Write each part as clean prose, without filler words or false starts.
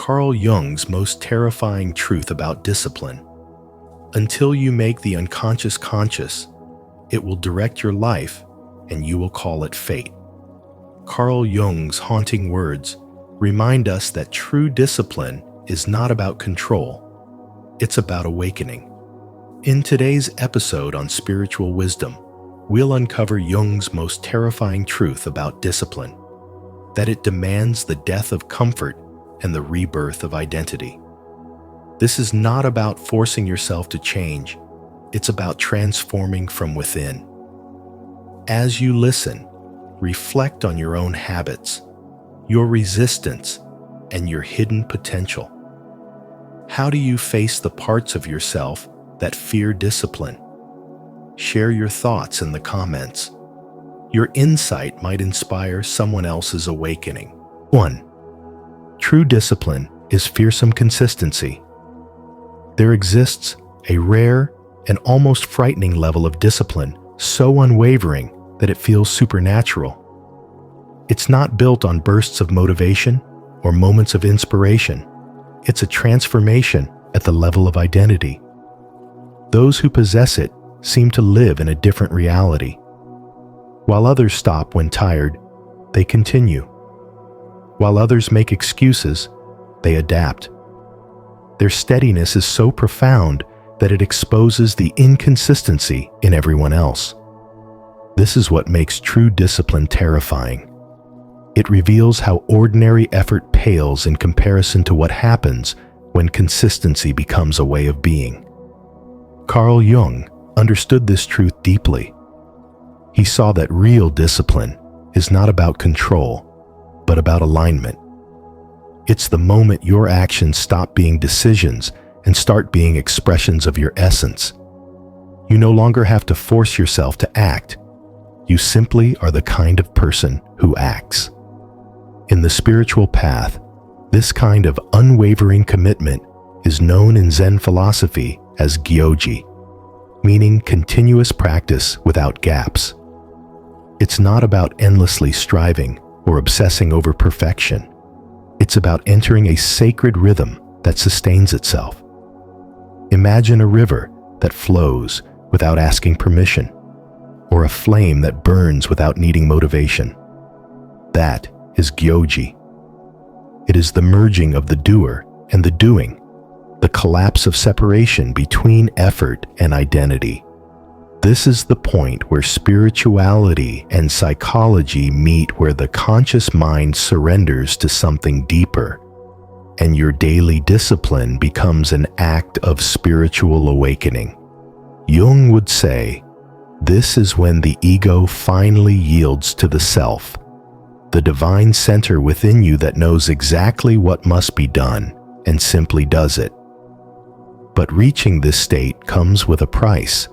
Carl Jung's most terrifying truth about discipline. Until you make the unconscious conscious, it will direct your life and you will call it fate. Carl Jung's haunting words remind us that true discipline is not about control, it's about awakening. In today's episode on spiritual wisdom, we'll uncover Jung's most terrifying truth about discipline, that it demands the death of comfort and the rebirth of identity. This is not about forcing yourself to change, it's about transforming from within. As you listen, reflect on your own habits, your resistance, and your hidden potential. How do you face the parts of yourself that fear discipline? Share your thoughts in the comments. Your insight might inspire someone else's awakening. 1. True discipline is fearsome consistency. There exists a rare and almost frightening level of discipline so unwavering that it feels supernatural. It's not built on bursts of motivation or moments of inspiration. It's a transformation at the level of identity. Those who possess it seem to live in a different reality. While others stop when tired, they continue. While others make excuses, they adapt. Their steadiness is so profound that it exposes the inconsistency in everyone else. This is what makes true discipline terrifying. It reveals how ordinary effort pales in comparison to what happens when consistency becomes a way of being. Carl Jung understood this truth deeply. He saw that real discipline is not about control, but about alignment. It's the moment your actions stop being decisions and start being expressions of your essence. You no longer have to force yourself to act. You simply are the kind of person who acts. In the spiritual path, this kind of unwavering commitment is known in Zen philosophy as gyoji, meaning continuous practice without gaps. It's not about endlessly striving or obsessing over perfection. It's about entering a sacred rhythm that sustains itself. Imagine a river that flows without asking permission, or a flame that burns without needing motivation. That is gyoji. It is the merging of the doer and the doing, the collapse of separation between effort and identity. This is the point where spirituality and psychology meet, where the conscious mind surrenders to something deeper, and your daily discipline becomes an act of spiritual awakening. Jung would say, this is when the ego finally yields to the self, the divine center within you that knows exactly what must be done and simply does it. But reaching this state comes with a price.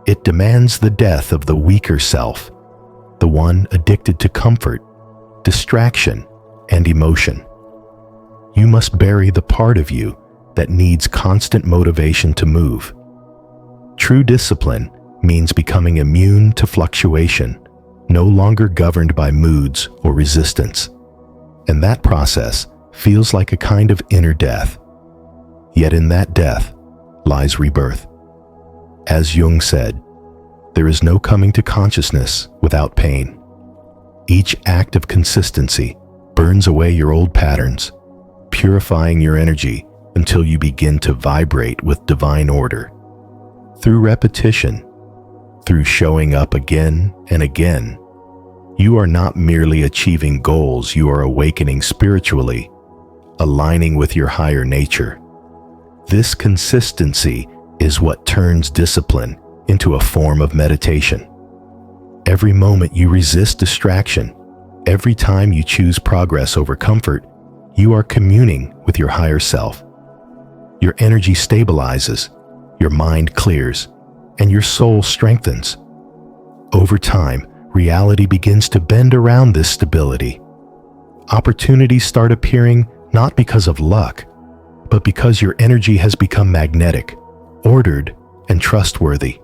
It demands the death of the weaker self, the one addicted to comfort, distraction, and emotion. You must bury the part of you that needs constant motivation to move. True discipline means becoming immune to fluctuation, no longer governed by moods or resistance. And that process feels like a kind of inner death. Yet in that death lies rebirth. As Jung said, there is no coming to consciousness without pain. Each act of consistency burns away your old patterns, purifying your energy until you begin to vibrate with divine order. Through repetition, through showing up again and again, you are not merely achieving goals, you are awakening spiritually, aligning with your higher nature. This consistency is what turns discipline into a form of meditation. Every moment you resist distraction, every time you choose progress over comfort, you are communing with your higher self. Your energy stabilizes, your mind clears, and your soul strengthens. Over time, reality begins to bend around this stability. Opportunities start appearing not because of luck, but because your energy has become magnetic, ordered, and trustworthy.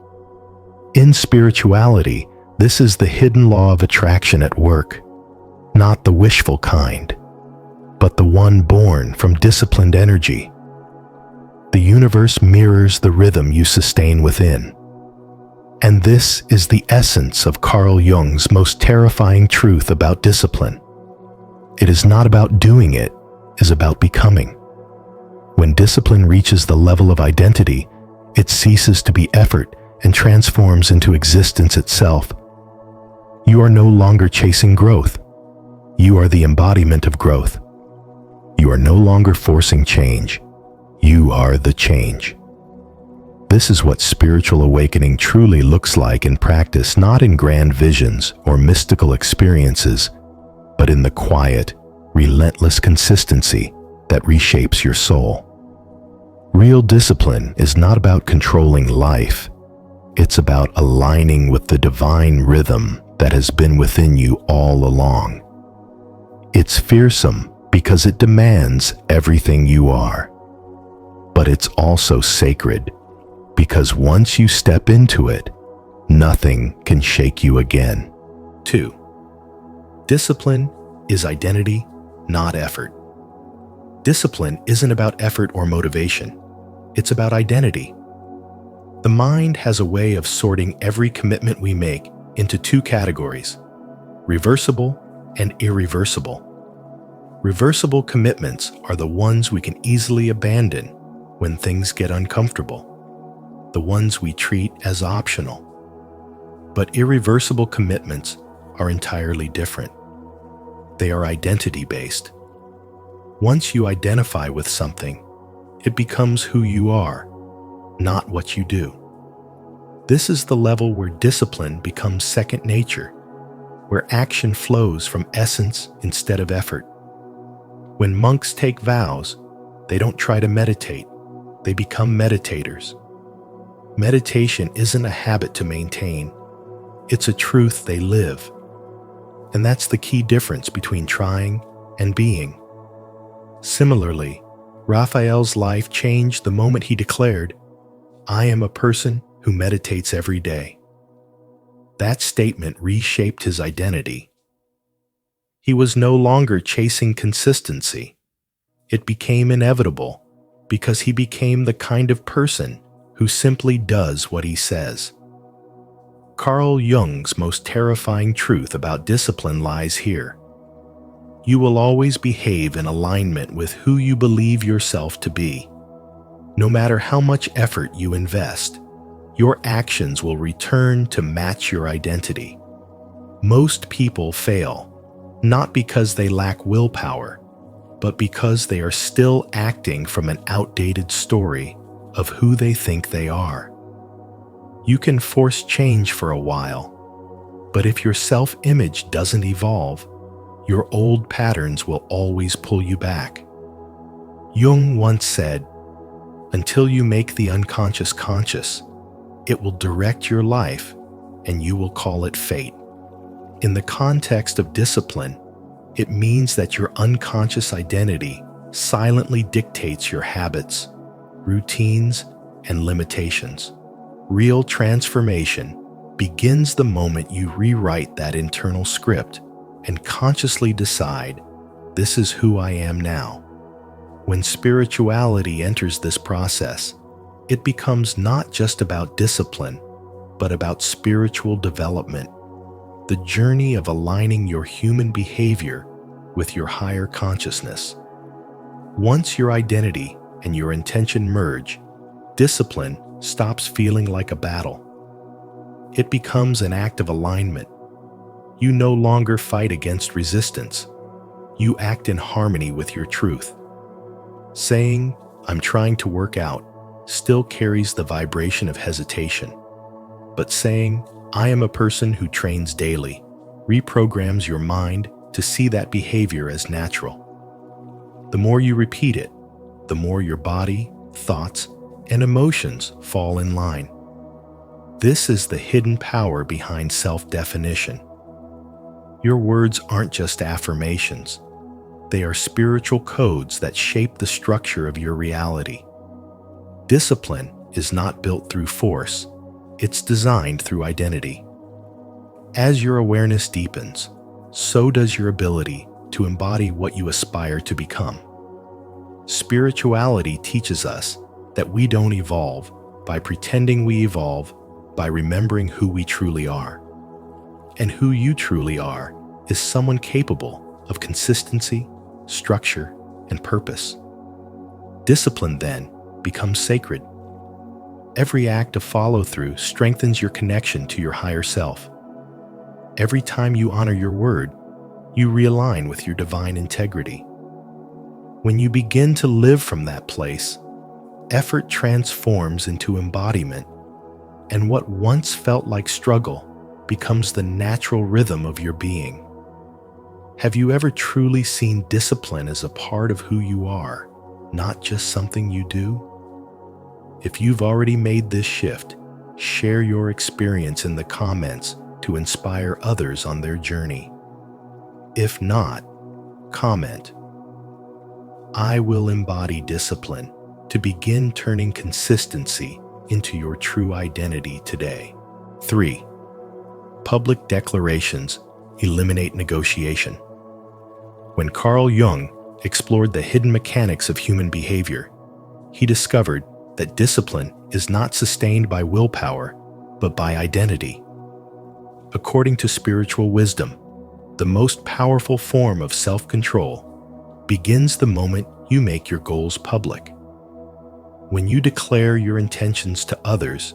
In spirituality, this is the hidden law of attraction at work, not the wishful kind. but the one born from disciplined energy. The universe mirrors the rhythm you sustain within. And this is the essence of Carl Jung's most terrifying truth about discipline. It is not about doing it, it is about becoming. When discipline reaches the level of identity, it ceases to be effort and transforms into existence itself. You are no longer chasing growth. You are the embodiment of growth. You are no longer forcing change. You are the change. This is what spiritual awakening truly looks like in practice, not in grand visions or mystical experiences, but in the quiet, relentless consistency that reshapes your soul. Real discipline is not about controlling life. It's about aligning with the divine rhythm that has been within you all along. It's fearsome because it demands everything you are. But it's also sacred because once you step into it, nothing can shake you again. 2. Discipline is identity, not effort. Discipline isn't about effort or motivation. It's about identity. The mind has a way of sorting every commitment we make into 2 categories: reversible and irreversible. Reversible commitments are the ones we can easily abandon when things get uncomfortable, the ones we treat as optional. But irreversible commitments are entirely different. They are identity-based. Once you identify with something, it becomes who you are, not what you do. This is the level where discipline becomes second nature, where action flows from essence instead of effort. When monks take vows, they don't try to meditate, they become meditators. Meditation isn't a habit to maintain, it's a truth they live. And that's the key difference between trying and being. Similarly, Raphael's life changed the moment he declared, "I am a person who meditates every day." That statement reshaped his identity. He was no longer chasing consistency. It became inevitable because he became the kind of person who simply does what he says. Carl Jung's most terrifying truth about discipline lies here. You will always behave in alignment with who you believe yourself to be. No matter how much effort you invest, your actions will return to match your identity. Most people fail, not because they lack willpower, but because they are still acting from an outdated story of who they think they are. You can force change for a while, but if your self-image doesn't evolve, your old patterns will always pull you back. Jung once said, "Until you make the unconscious conscious, it will direct your life and you will call it fate." In the context of discipline, it means that your unconscious identity silently dictates your habits, routines, and limitations. Real transformation begins the moment you rewrite that internal script and consciously decide, "This is who I am now." When spirituality enters this process, it becomes not just about discipline, but about spiritual development, the journey of aligning your human behavior with your higher consciousness. Once your identity and your intention merge, discipline stops feeling like a battle. It becomes an act of alignment. You no longer fight against resistance. You act in harmony with your truth. Saying, "I'm trying to work out," still carries the vibration of hesitation. But saying, "I am a person who trains daily," reprograms your mind to see that behavior as natural. The more you repeat it, the more your body, thoughts, and emotions fall in line. This is the hidden power behind self-definition. Your words aren't just affirmations. They are spiritual codes that shape the structure of your reality. Discipline is not built through force. It's designed through identity. As your awareness deepens, so does your ability to embody what you aspire to become. Spirituality teaches us that we don't evolve by pretending we evolve, by remembering who we truly are. And who you truly are is someone capable of consistency, structure, and purpose. Discipline, then, becomes sacred. Every act of follow-through strengthens your connection to your higher self. Every time you honor your word, you realign with your divine integrity. When you begin to live from that place, effort transforms into embodiment, and what once felt like struggle becomes the natural rhythm of your being. Have you ever truly seen discipline as a part of who you are, not just something you do? If you've already made this shift, share your experience in the comments to inspire others on their journey. If not, comment, "I will embody discipline to begin turning consistency into your true identity today." 3. Public declarations eliminate negotiation. When Carl Jung explored the hidden mechanics of human behavior, he discovered that discipline is not sustained by willpower, but by identity. According to spiritual wisdom, the most powerful form of self-control begins the moment you make your goals public. When you declare your intentions to others,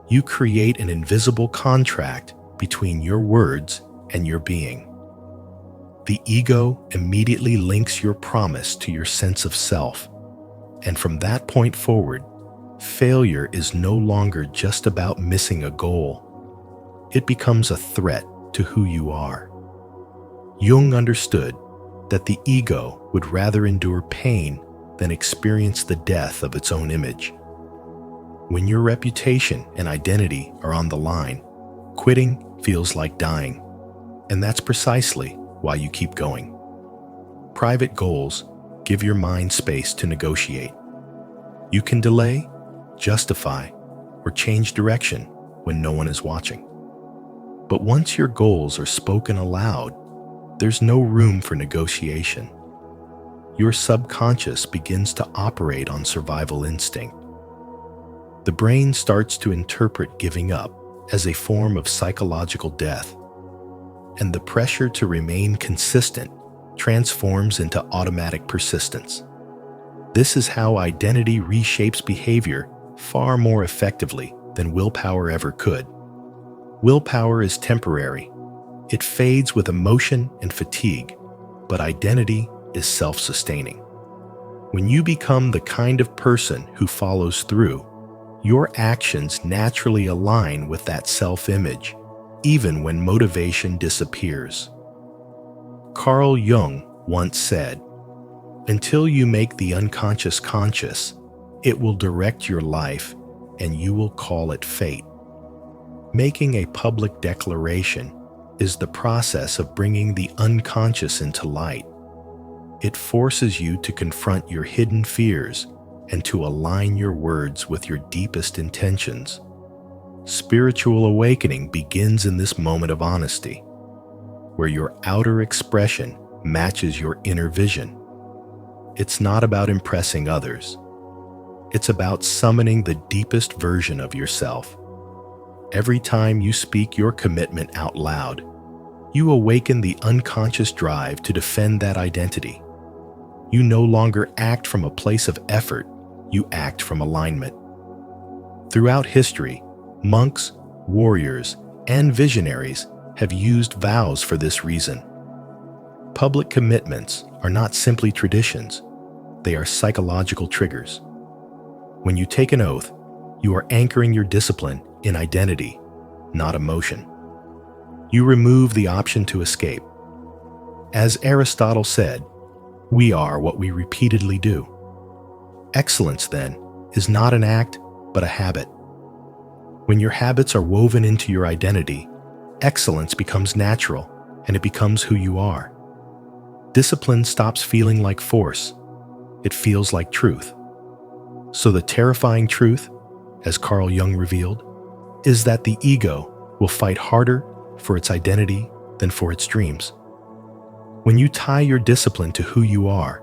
you create an invisible contract between your words and your being. The ego immediately links your promise to your sense of self, and from that point forward, failure is no longer just about missing a goal. It becomes a threat to who you are. Jung understood that the ego would rather endure pain than experience the death of its own image. When your reputation and identity are on the line, quitting feels like dying, and that's precisely why you keep going. Private goals give your mind space to negotiate. You can delay, justify, or change direction when no one is watching. But once your goals are spoken aloud, there's no room for negotiation. Your subconscious begins to operate on survival instinct. The brain starts to interpret giving up as a form of psychological death, and the pressure to remain consistent transforms into automatic persistence. This is how identity reshapes behavior far more effectively than willpower ever could. Willpower is temporary. It fades with emotion and fatigue, but identity is self-sustaining. When you become the kind of person who follows through, your actions naturally align with that self-image, even when motivation disappears. Carl Jung once said, "Until you make the unconscious conscious, it will direct your life and you will call it fate." Making a public declaration is the process of bringing the unconscious into light. It forces you to confront your hidden fears and to align your words with your deepest intentions. Spiritual awakening begins in this moment of honesty, where your outer expression matches your inner vision. It's not about impressing others. It's about summoning the deepest version of yourself. Every time you speak your commitment out loud, you awaken the unconscious drive to defend that identity. You no longer act from a place of effort, you act from alignment. Throughout history, monks, warriors, and visionaries have used vows for this reason. Public commitments are not simply traditions, they are psychological triggers. When you take an oath, you are anchoring your discipline in identity, not emotion. You remove the option to escape. As Aristotle said, we are what we repeatedly do. Excellence, then, is not an act, but a habit. When your habits are woven into your identity, excellence becomes natural, and it becomes who you are. Discipline stops feeling like force. It feels like truth. So the terrifying truth, as Carl Jung revealed, is that the ego will fight harder for its identity than for its dreams. When you tie your discipline to who you are,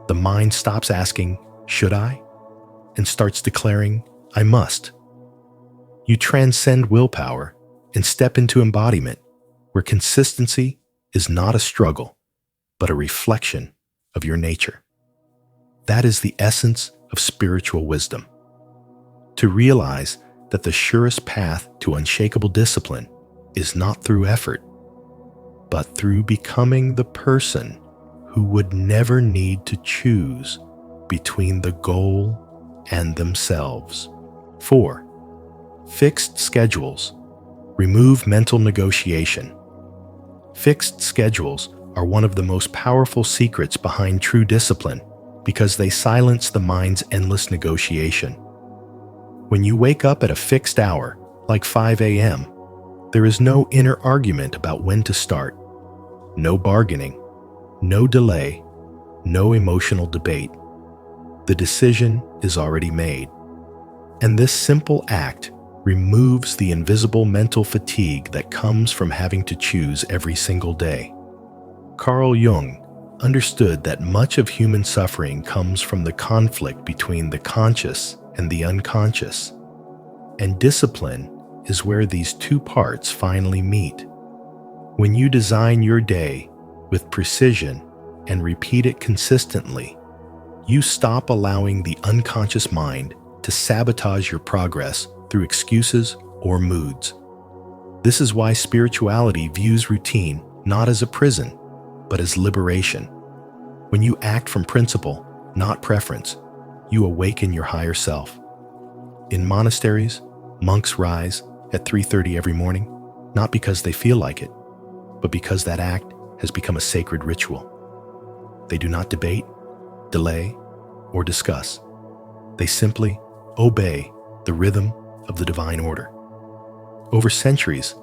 the mind stops asking, "Should I?" and starts declaring, "I must." You transcend willpower and step into embodiment, where consistency is not a struggle, but a reflection of your nature. That is the essence of spiritual wisdom. To realize that the surest path to unshakable discipline is not through effort, but through becoming the person who would never need to choose between the goal and themselves. 4. Fixed schedules. Remove mental negotiation. Fixed schedules are one of the most powerful secrets behind true discipline because they silence the mind's endless negotiation. When you wake up at a fixed hour, like 5 a.m., there is no inner argument about when to start, no bargaining, no delay, no emotional debate. The decision is already made. And this simple act removes the invisible mental fatigue that comes from having to choose every single day. Carl Jung understood that much of human suffering comes from the conflict between the conscious and the unconscious. And discipline is where these two parts finally meet. When you design your day with precision and repeat it consistently, you stop allowing the unconscious mind to sabotage your progress through excuses or moods. This is why spirituality views routine not as a prison, but as liberation. When you act from principle, not preference, you awaken your higher self. In monasteries, monks rise at 3:30 every morning, not because they feel like it, but because that act has become a sacred ritual. They do not debate, delay, or discuss. They simply obey the rhythm of the divine order. Over centuries,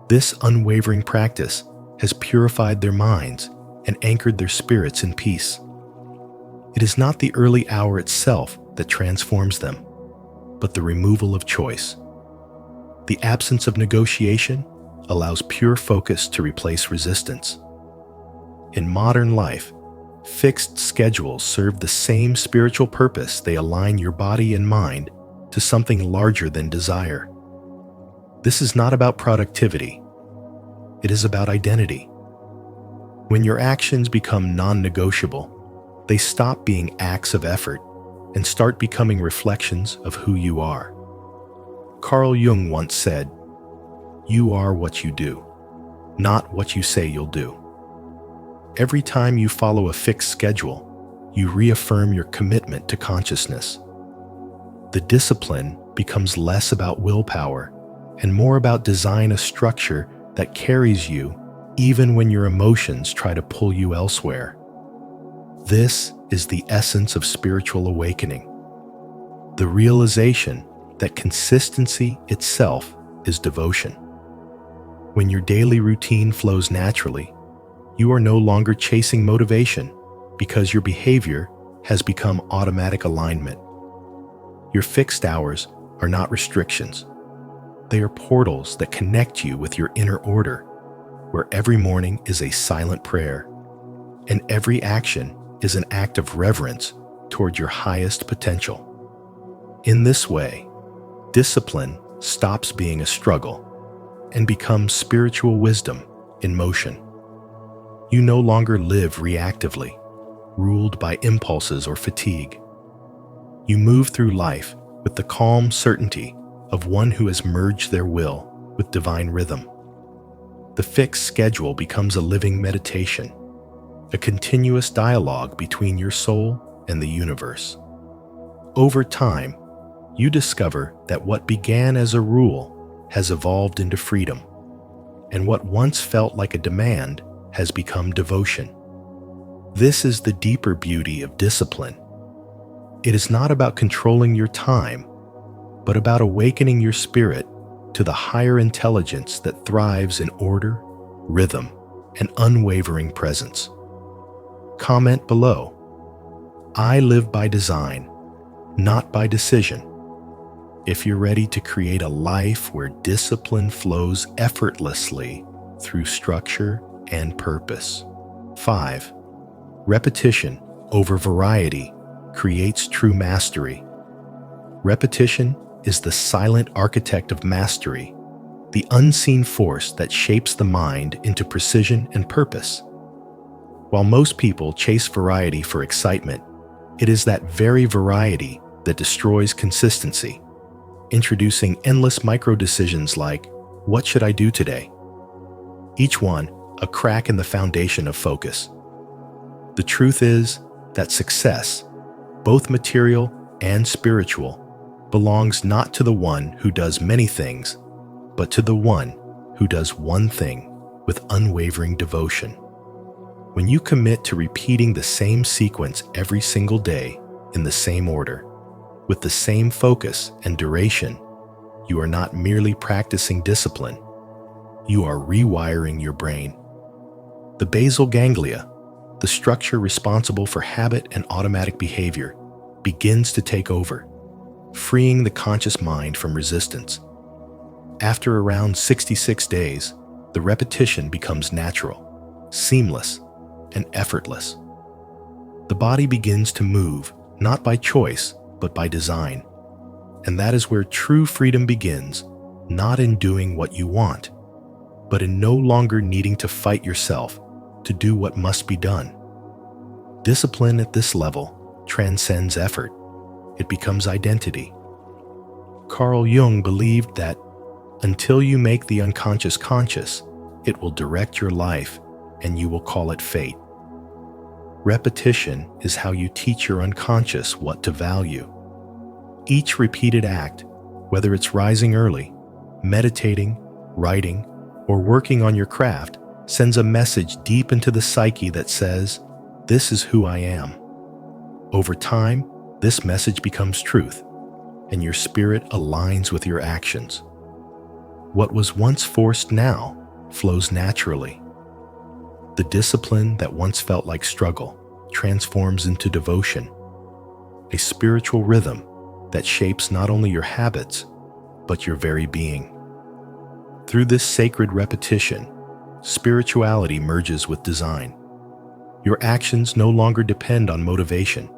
this unwavering practice has purified their minds and anchored their spirits in peace. It is not the early hour itself that transforms them, but the removal of choice. The absence of negotiation allows pure focus to replace resistance. In modern life, fixed schedules serve the same spiritual purpose. They align your body and mind to something larger than desire. This is not about productivity. It is about identity. When your actions become non-negotiable, they stop being acts of effort and start becoming reflections of who you are. Carl Jung once said, "You are what you do, not what you say you'll do." Every time you follow a fixed schedule, you reaffirm your commitment to consciousness. The discipline becomes less about willpower and more about design a structure that carries you even when your emotions try to pull you elsewhere. This is the essence of spiritual awakening. The realization that consistency itself is devotion. When your daily routine flows naturally, you are no longer chasing motivation because your behavior has become automatic alignment. Your fixed hours are not restrictions. They are portals that connect you with your inner order, where every morning is a silent prayer, and every action is an act of reverence toward your highest potential. In this way, discipline stops being a struggle and becomes spiritual wisdom in motion. You no longer live reactively, ruled by impulses or fatigue. You move through life with the calm certainty of one who has merged their will with divine rhythm. The fixed schedule becomes a living meditation, a continuous dialogue between your soul and the universe. Over time, you discover that what began as a rule has evolved into freedom, and what once felt like a demand has become devotion. This is the deeper beauty of discipline. It is not about controlling your time, but about awakening your spirit to the higher intelligence that thrives in order, rhythm, and unwavering presence. Comment below. I live by design, not by decision. If you're ready to create a life where discipline flows effortlessly through structure and purpose. 5. Repetition over variety creates true mastery. Repetition is the silent architect of mastery, the unseen force that shapes the mind into precision and purpose. While most people chase variety for excitement, it is that very variety that destroys consistency, introducing endless micro-decisions like, what should I do today? Each one a crack in the foundation of focus. The truth is that success, both material and spiritual, belongs not to the one who does many things, but to the one who does one thing with unwavering devotion. When you commit to repeating the same sequence every single day in the same order, with the same focus and duration, you are not merely practicing discipline, you are rewiring your brain. The basal ganglia, the structure responsible for habit and automatic behavior, begins to take over, freeing the conscious mind from resistance. After around 66 days, the repetition becomes natural, seamless, and effortless. The body begins to move, not by choice, but by design. And that is where true freedom begins, not in doing what you want, but in no longer needing to fight yourself to do what must be done. Discipline at this level transcends effort. It becomes identity. Carl Jung believed that until you make the unconscious conscious, it will direct your life and you will call it fate. Repetition is how you teach your unconscious what to value. Each repeated act, whether it's rising early, meditating, writing, or working on your craft, sends a message deep into the psyche that says, "This is who I am." Over time, this message becomes truth, and your spirit aligns with your actions. What was once forced now flows naturally. The discipline that once felt like struggle transforms into devotion, a spiritual rhythm that shapes not only your habits, but your very being. Through this sacred repetition, spirituality merges with design. Your actions no longer depend on motivation,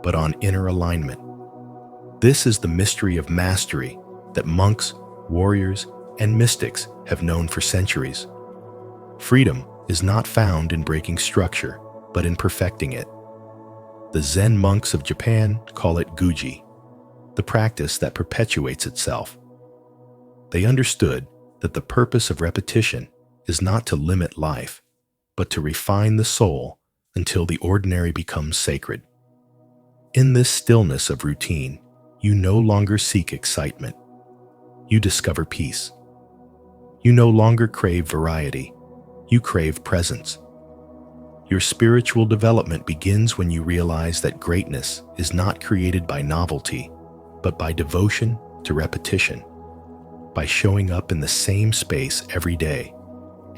but on inner alignment. This is the mystery of mastery that monks, warriors, and mystics have known for centuries. Freedom is not found in breaking structure, but in perfecting it. The Zen monks of Japan call it guji, the practice that perpetuates itself. They understood that the purpose of repetition is not to limit life, but to refine the soul until the ordinary becomes sacred. In this stillness of routine, you no longer seek excitement. You discover peace. You no longer crave variety. You crave presence. Your spiritual development begins when you realize that greatness is not created by novelty, but by devotion to repetition, by showing up in the same space every day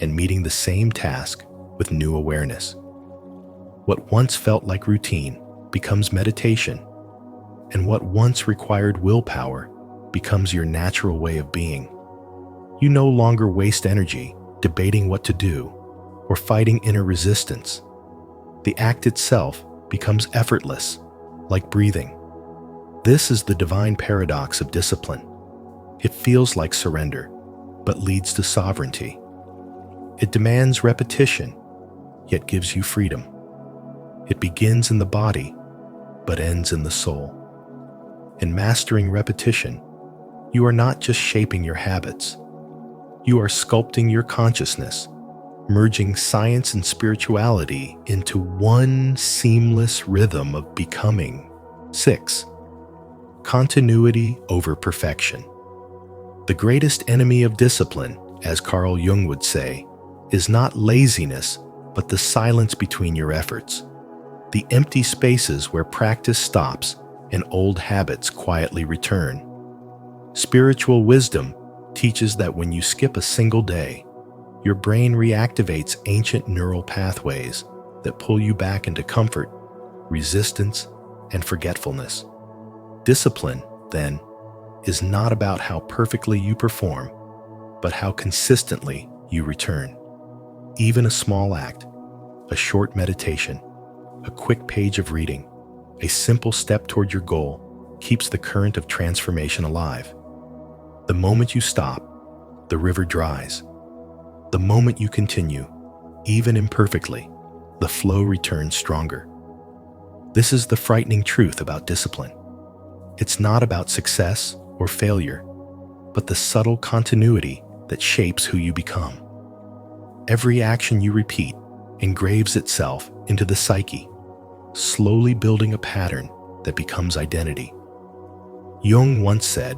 and meeting the same task with new awareness. What once felt like routine becomes meditation, and what once required willpower becomes your natural way of being. You no longer waste energy debating what to do or fighting inner resistance. The act itself becomes effortless, like breathing. This is the divine paradox of discipline. It feels like surrender, but leads to sovereignty. It demands repetition, yet gives you freedom. It begins in the body, but ends in the soul. In mastering repetition, you are not just shaping your habits. You are sculpting your consciousness, merging science and spirituality into one seamless rhythm of becoming. 6. Continuity over perfection. The greatest enemy of discipline, as Carl Jung would say, is not laziness, but the silence between your efforts, the empty spaces where practice stops and old habits quietly return. Spiritual wisdom teaches that when you skip a single day, your brain reactivates ancient neural pathways that pull you back into comfort, resistance, and forgetfulness. Discipline, then, is not about how perfectly you perform, but how consistently you return. Even a small act, a short meditation, a quick page of reading, a simple step toward your goal keeps the current of transformation alive. The moment you stop, the river dries. The moment you continue, even imperfectly, the flow returns stronger. This is the frightening truth about discipline. It's not about success or failure, but the subtle continuity that shapes who you become. Every action you repeat engraves itself into the psyche, slowly building a pattern that becomes identity. Jung once said,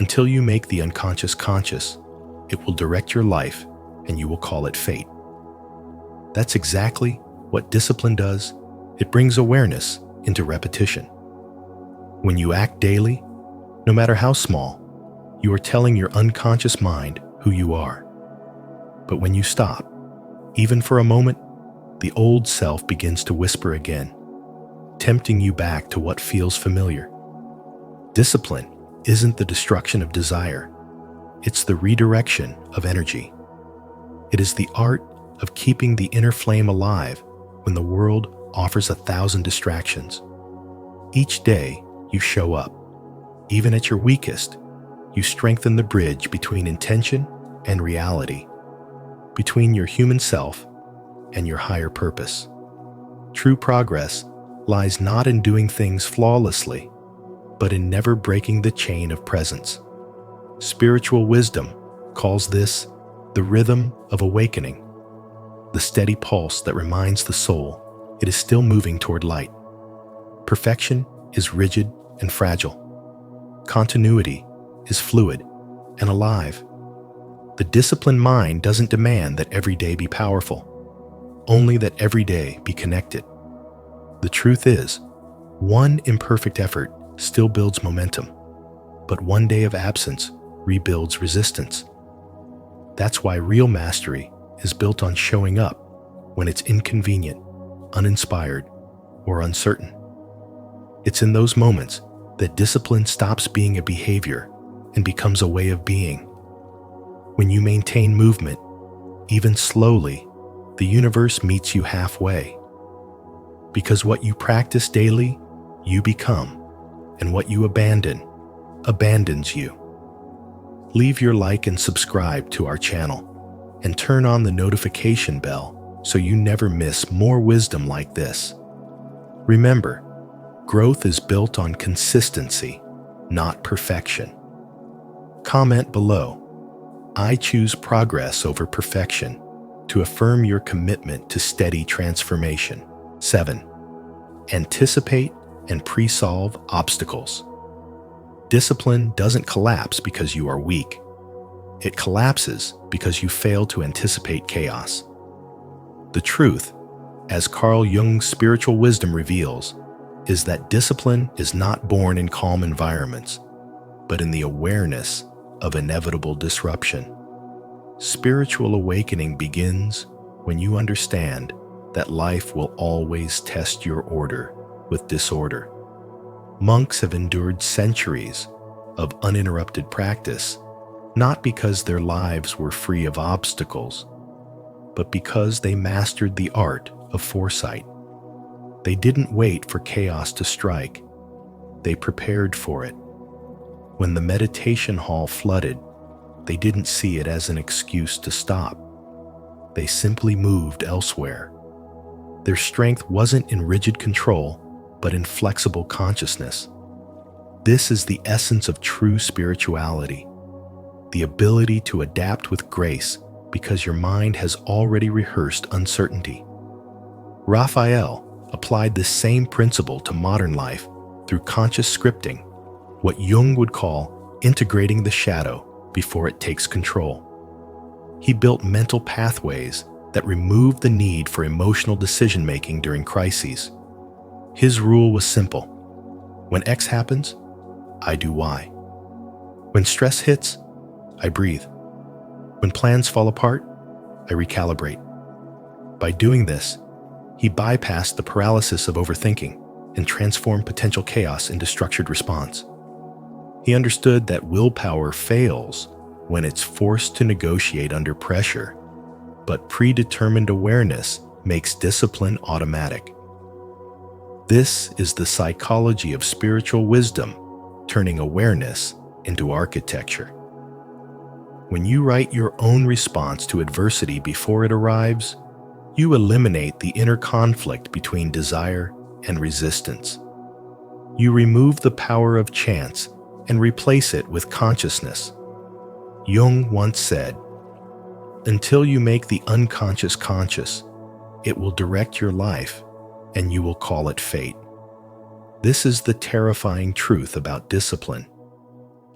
"Until you make the unconscious conscious, it will direct your life and you will call it fate." That's exactly what discipline does. It brings awareness into repetition. When you act daily, no matter how small, you are telling your unconscious mind who you are. But when you stop, even for a moment, the old self begins to whisper again, tempting you back to what feels familiar. Discipline isn't the destruction of desire, it's the redirection of energy. It is the art of keeping the inner flame alive when the world offers 1,000 distractions. Each day, you show up. Even at your weakest, you strengthen the bridge between intention and reality, between your human self and your higher purpose. True progress lies not in doing things flawlessly, but in never breaking the chain of presence. Spiritual wisdom calls this the rhythm of awakening, the steady pulse that reminds the soul it is still moving toward light. Perfection is rigid and fragile. Continuity is fluid and alive. The disciplined mind doesn't demand that every day be powerful, only that every day be connected. The truth is, one imperfect effort still builds momentum, but one day of absence rebuilds resistance. That's why real mastery is built on showing up when it's inconvenient, uninspired, or uncertain. It's in those moments that discipline stops being a behavior and becomes a way of being. When you maintain movement, even slowly, the universe meets you halfway. Because what you practice daily, you become, and what you abandon, abandons you. Leave your like and subscribe to our channel, and turn on the notification bell so you never miss more wisdom like this. Remember, growth is built on consistency, not perfection. Comment below, "I choose progress over perfection," to affirm your commitment to steady transformation. 7. Anticipate and pre-solve obstacles. Discipline doesn't collapse because you are weak. It collapses because you fail to anticipate chaos. The truth, as Carl Jung's spiritual wisdom reveals, is that discipline is not born in calm environments, but in the awareness of inevitable disruption. Spiritual awakening begins when you understand that life will always test your order with disorder. Monks have endured centuries of uninterrupted practice, not because their lives were free of obstacles, but because they mastered the art of foresight. They didn't wait for chaos to strike. They prepared for it. When the meditation hall flooded, they didn't see it as an excuse to stop. They simply moved elsewhere. Their strength wasn't in rigid control, but in flexible consciousness. This is the essence of true spirituality, the ability to adapt with grace because your mind has already rehearsed uncertainty. Raphael applied this same principle to modern life through conscious scripting, what Jung would call integrating the shadow before it takes control. He built mental pathways that removed the need for emotional decision-making during crises. His rule was simple. When X happens, I do Y. When stress hits, I breathe. When plans fall apart, I recalibrate. By doing this, he bypassed the paralysis of overthinking and transformed potential chaos into structured response. He understood that willpower fails when it's forced to negotiate under pressure, but predetermined awareness makes discipline automatic. This is the psychology of spiritual wisdom, turning awareness into architecture. When you write your own response to adversity before it arrives, you eliminate the inner conflict between desire and resistance. You remove the power of chance and replace it with consciousness. Jung once said, "Until you make the unconscious conscious, it will direct your life and you will call it fate." This is the terrifying truth about discipline.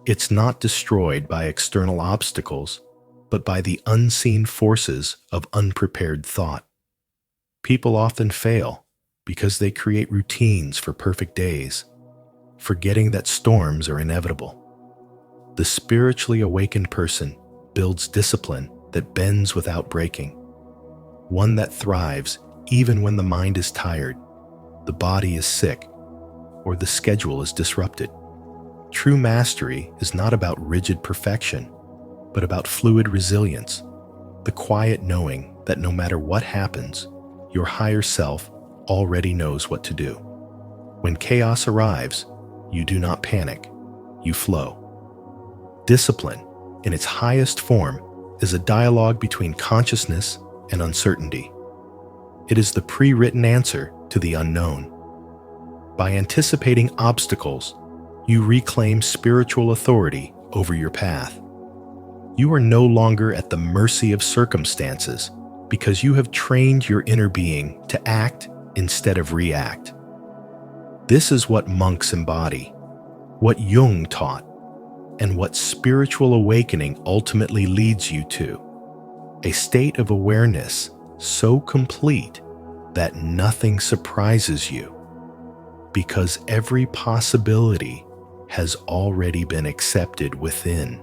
It's not destroyed by external obstacles, but by the unseen forces of unprepared thought. People often fail because they create routines for perfect days, forgetting that storms are inevitable. The spiritually awakened person builds discipline that bends without breaking, one that thrives even when the mind is tired, the body is sick, or the schedule is disrupted. True mastery is not about rigid perfection, but about fluid resilience, the quiet knowing that no matter what happens, your higher self already knows what to do. When chaos arrives, you do not panic, you flow. Discipline, in its highest form, is a dialogue between consciousness and uncertainty. It is the pre-written answer to the unknown. By anticipating obstacles, you reclaim spiritual authority over your path. You are no longer at the mercy of circumstances because you have trained your inner being to act instead of react. This is what monks embody, what Jung taught, and what spiritual awakening ultimately leads you to. A state of awareness so complete that nothing surprises you, because every possibility has already been accepted within.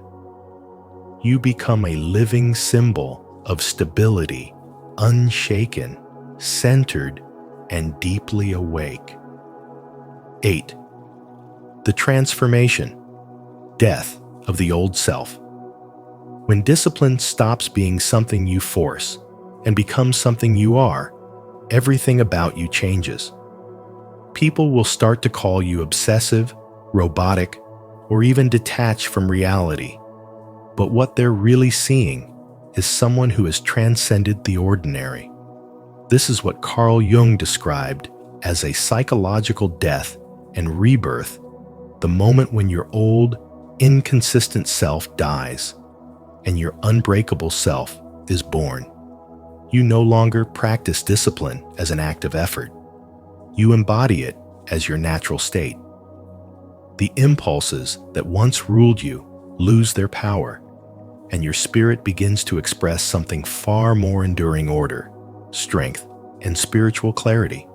You become a living symbol of stability, unshaken, centered, and deeply awake. 8. The transformation, death of the old self. When discipline stops being something you force and becomes something you are, everything about you changes. People will start to call you obsessive, robotic, or even detached from reality. But what they're really seeing is someone who has transcended the ordinary. This is what Carl Jung described as a psychological death and rebirth, the moment when your old, inconsistent self dies and your unbreakable self is born. You no longer practice discipline as an act of effort. You embody it as your natural state. The impulses that once ruled you lose their power, and your spirit begins to express something far more enduring: order, strength, and spiritual clarity.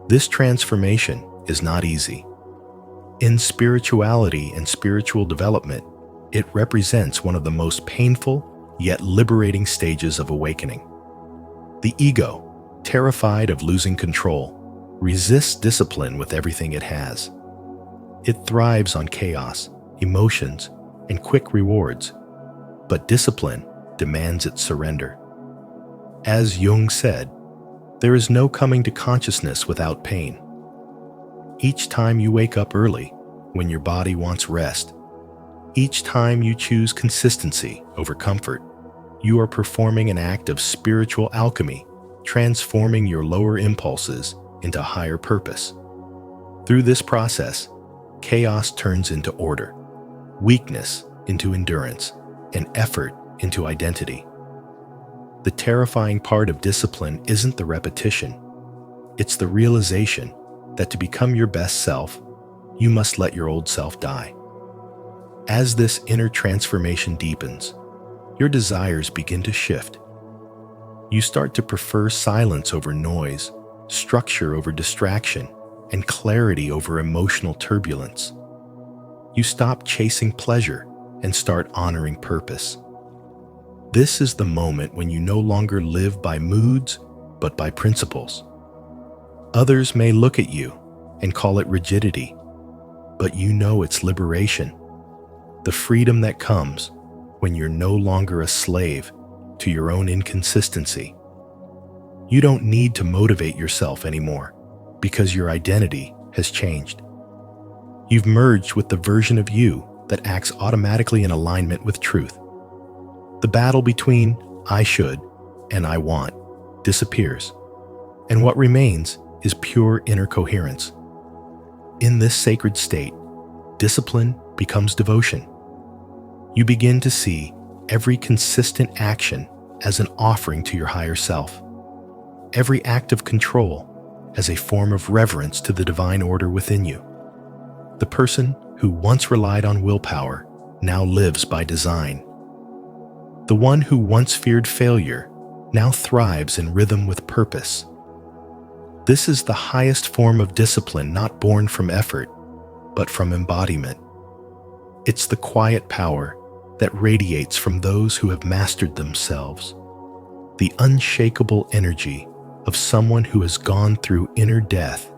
This transformation is not easy. In spirituality and spiritual development, it represents one of the most painful yet liberating stages of awakening. The ego, terrified of losing control, resists discipline with everything it has. It thrives on chaos, emotions, and quick rewards, but discipline demands its surrender. As Jung said, there is no coming to consciousness without pain. Each time you wake up early, when your body wants rest, each time you choose consistency over comfort, you are performing an act of spiritual alchemy, transforming your lower impulses into higher purpose. Through this process, chaos turns into order, weakness into endurance, and effort into identity. The terrifying part of discipline isn't the repetition. It's the realization that to become your best self, you must let your old self die. As this inner transformation deepens, your desires begin to shift. You start to prefer silence over noise, structure over distraction, and clarity over emotional turbulence. You stop chasing pleasure and start honoring purpose. This is the moment when you no longer live by moods, but by principles. Others may look at you and call it rigidity, but you know it's liberation, the freedom that comes when you're no longer a slave to your own inconsistency. You don't need to motivate yourself anymore because your identity has changed. You've merged with the version of you that acts automatically in alignment with truth. The battle between I should and I want disappears, and what remains is pure inner coherence. In this sacred state, discipline becomes devotion. You begin to see every consistent action as an offering to your higher self, every act of control as a form of reverence to the divine order within you. The person who once relied on willpower now lives by design. The one who once feared failure now thrives in rhythm with purpose. This is the highest form of discipline, not born from effort, but from embodiment. It's the quiet power that radiates from those who have mastered themselves, the unshakable energy of someone who has gone through inner death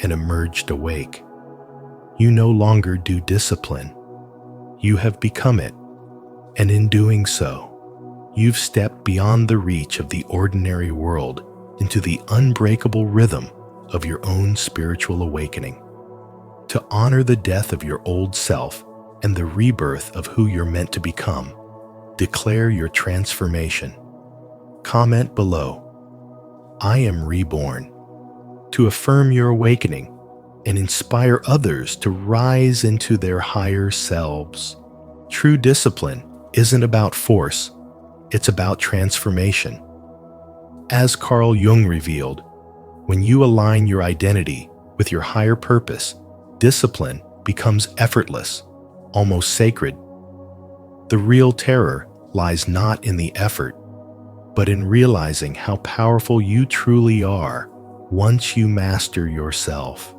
and emerged awake. You no longer do discipline. You have become it, and in doing so, you've stepped beyond the reach of the ordinary world into the unbreakable rhythm of your own spiritual awakening. To honor the death of your old self and the rebirth of who you're meant to become, declare your transformation. Comment below, I am reborn, to affirm your awakening and inspire others to rise into their higher selves. True discipline isn't about force, it's about transformation. As Carl Jung revealed, when you align your identity with your higher purpose, discipline becomes effortless, almost sacred. The real terror lies not in the effort, but in realizing how powerful you truly are once you master yourself.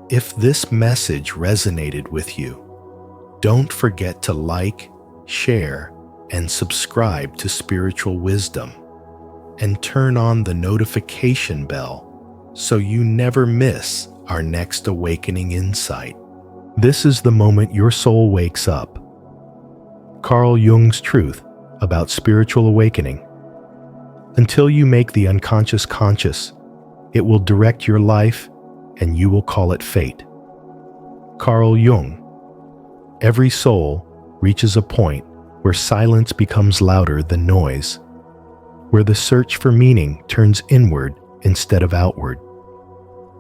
If this message resonated with you, don't forget to like, share, and subscribe to Spiritual Wisdom, and turn on the notification bell so you never miss our next awakening insight. This is the moment your soul wakes up. Carl Jung's truth about spiritual awakening. Until you make the unconscious conscious, it will direct your life and you will call it fate. Carl Jung. Every soul reaches a point where silence becomes louder than noise, where the search for meaning turns inward instead of outward.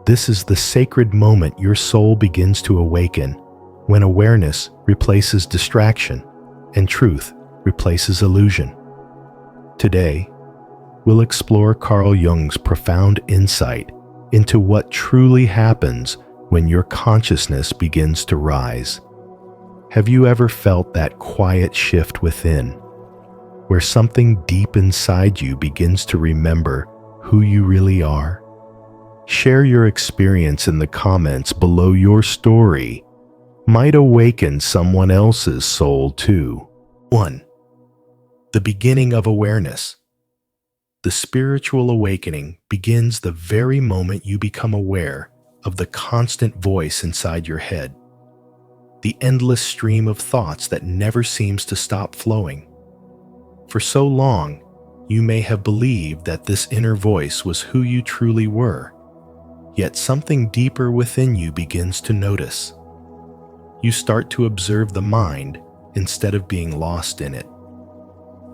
This is the sacred moment your soul begins to awaken, when awareness replaces distraction and truth replaces illusion. Today, we'll explore Carl Jung's profound insight into what truly happens when your consciousness begins to rise. Have you ever felt that quiet shift within, where something deep inside you begins to remember who you really are? Share your experience in the comments below. Your story might awaken someone else's soul too. 1. The beginning of awareness. The spiritual awakening begins the very moment you become aware of the constant voice inside your head, the endless stream of thoughts that never seems to stop flowing. For so long, you may have believed that this inner voice was who you truly were, yet something deeper within you begins to notice. You start to observe the mind instead of being lost in it.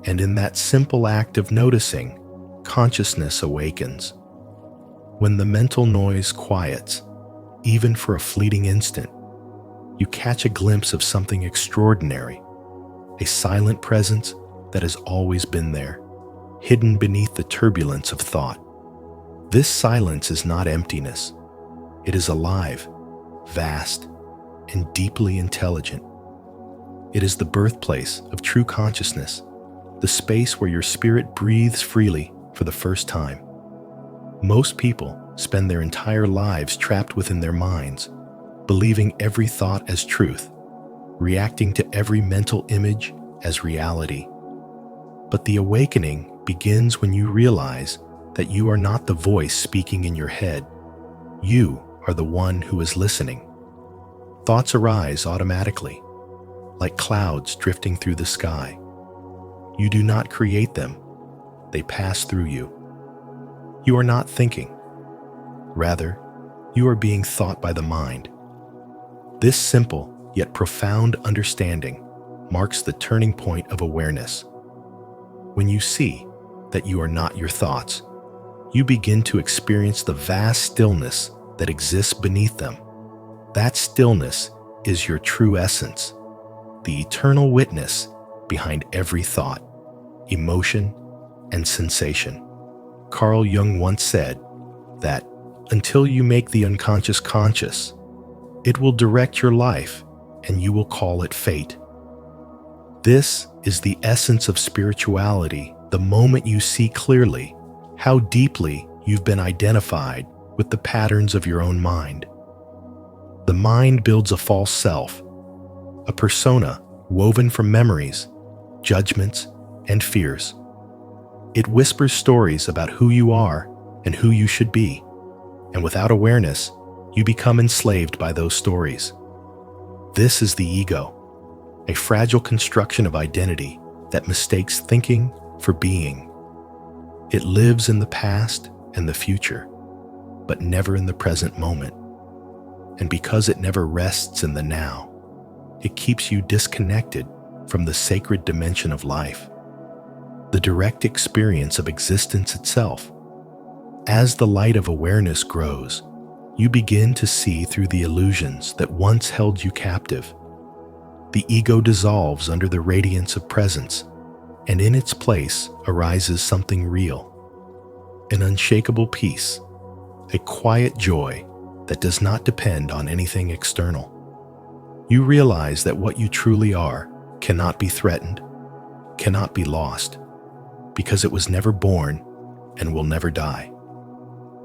And in that simple act of noticing, consciousness awakens. When the mental noise quiets, even for a fleeting instant, you catch a glimpse of something extraordinary, a silent presence that has always been there, hidden beneath the turbulence of thought. This silence is not emptiness. It is alive, vast, and deeply intelligent. It is the birthplace of true consciousness, the space where your spirit breathes freely for the first time. Most people spend their entire lives trapped within their minds, believing every thought as truth, reacting to every mental image as reality. But the awakening begins when you realize that you are not the voice speaking in your head. You are the one who is listening. Thoughts arise automatically, like clouds drifting through the sky. You do not create them. They pass through you. You are not thinking. Rather, you are being thought by the mind. This simple yet profound understanding marks the turning point of awareness. When you see that you are not your thoughts, you begin to experience the vast stillness that exists beneath them. That stillness is your true essence, the eternal witness behind every thought, emotion, and sensation. Carl Jung once said that until you make the unconscious conscious, it will direct your life and you will call it fate. This is the essence of spirituality, the moment you see clearly how deeply you've been identified with the patterns of your own mind. The mind builds a false self, a persona woven from memories, judgments, and fears. It whispers stories about who you are and who you should be, and without awareness, you become enslaved by those stories. This is the ego, a fragile construction of identity that mistakes thinking for being. It lives in the past and the future, but never in the present moment. And because it never rests in the now, it keeps you disconnected from the sacred dimension of life, the direct experience of existence itself. As the light of awareness grows, you begin to see through the illusions that once held you captive. The ego dissolves under the radiance of presence, and in its place arises something real, an unshakable peace, a quiet joy that does not depend on anything external. You realize that what you truly are cannot be threatened, cannot be lost, because it was never born and will never die.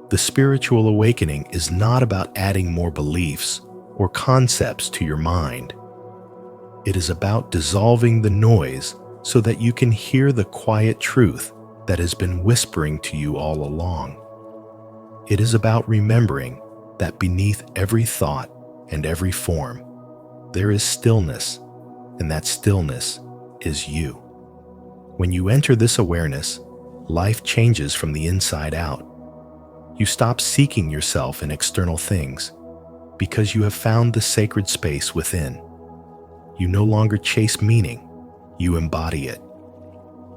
The spiritual awakening is not about adding more beliefs or concepts to your mind. It is about dissolving the noise so that you can hear the quiet truth that has been whispering to you all along. It is about remembering that beneath every thought and every form, there is stillness, and that stillness is you. When you enter this awareness, life changes from the inside out. You stop seeking yourself in external things because you have found the sacred space within. You no longer chase meaning, you embody it.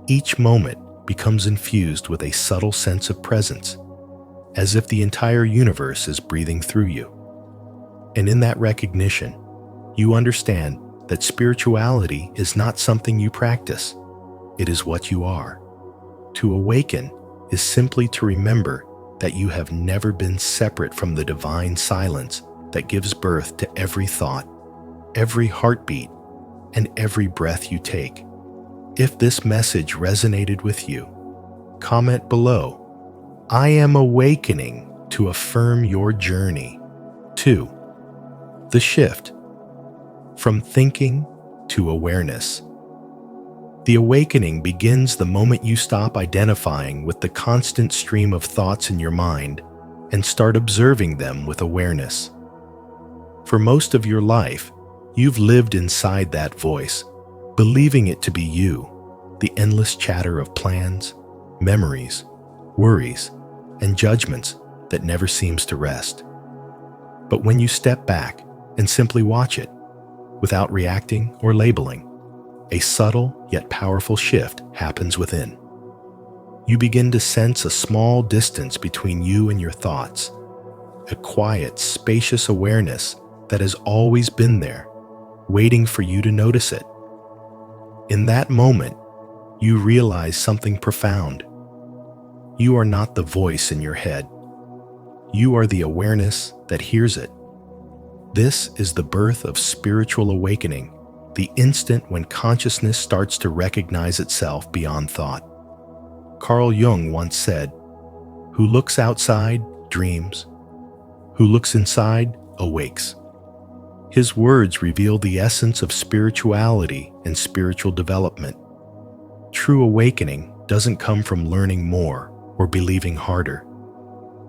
Each moment becomes infused with a subtle sense of presence, as if the entire universe is breathing through you. And in that recognition, you understand that spirituality is not something you practice, it is what you are. To awaken is simply to remember that you have never been separate from the divine silence that gives birth to every thought, every heartbeat, and every breath you take. If this message resonated with you, comment below, "I am awakening," to affirm your journey. 2. The shift from thinking to awareness. The awakening begins the moment you stop identifying with the constant stream of thoughts in your mind and start observing them with awareness. For most of your life, you've lived inside that voice, believing it to be you, the endless chatter of plans, memories, worries, and judgments that never seems to rest. But when you step back and simply watch it, without reacting or labeling, a subtle yet powerful shift happens within. You begin to sense a small distance between you and your thoughts, a quiet, spacious awareness that has always been there, waiting for you to notice it. In that moment, you realize something profound. You are not the voice in your head. You are the awareness that hears it. This is the birth of spiritual awakening, the instant when consciousness starts to recognize itself beyond thought. Carl Jung once said, "Who looks outside dreams. Who looks inside awakes." His words reveal the essence of spirituality and spiritual development. True awakening doesn't come from learning more or believing harder.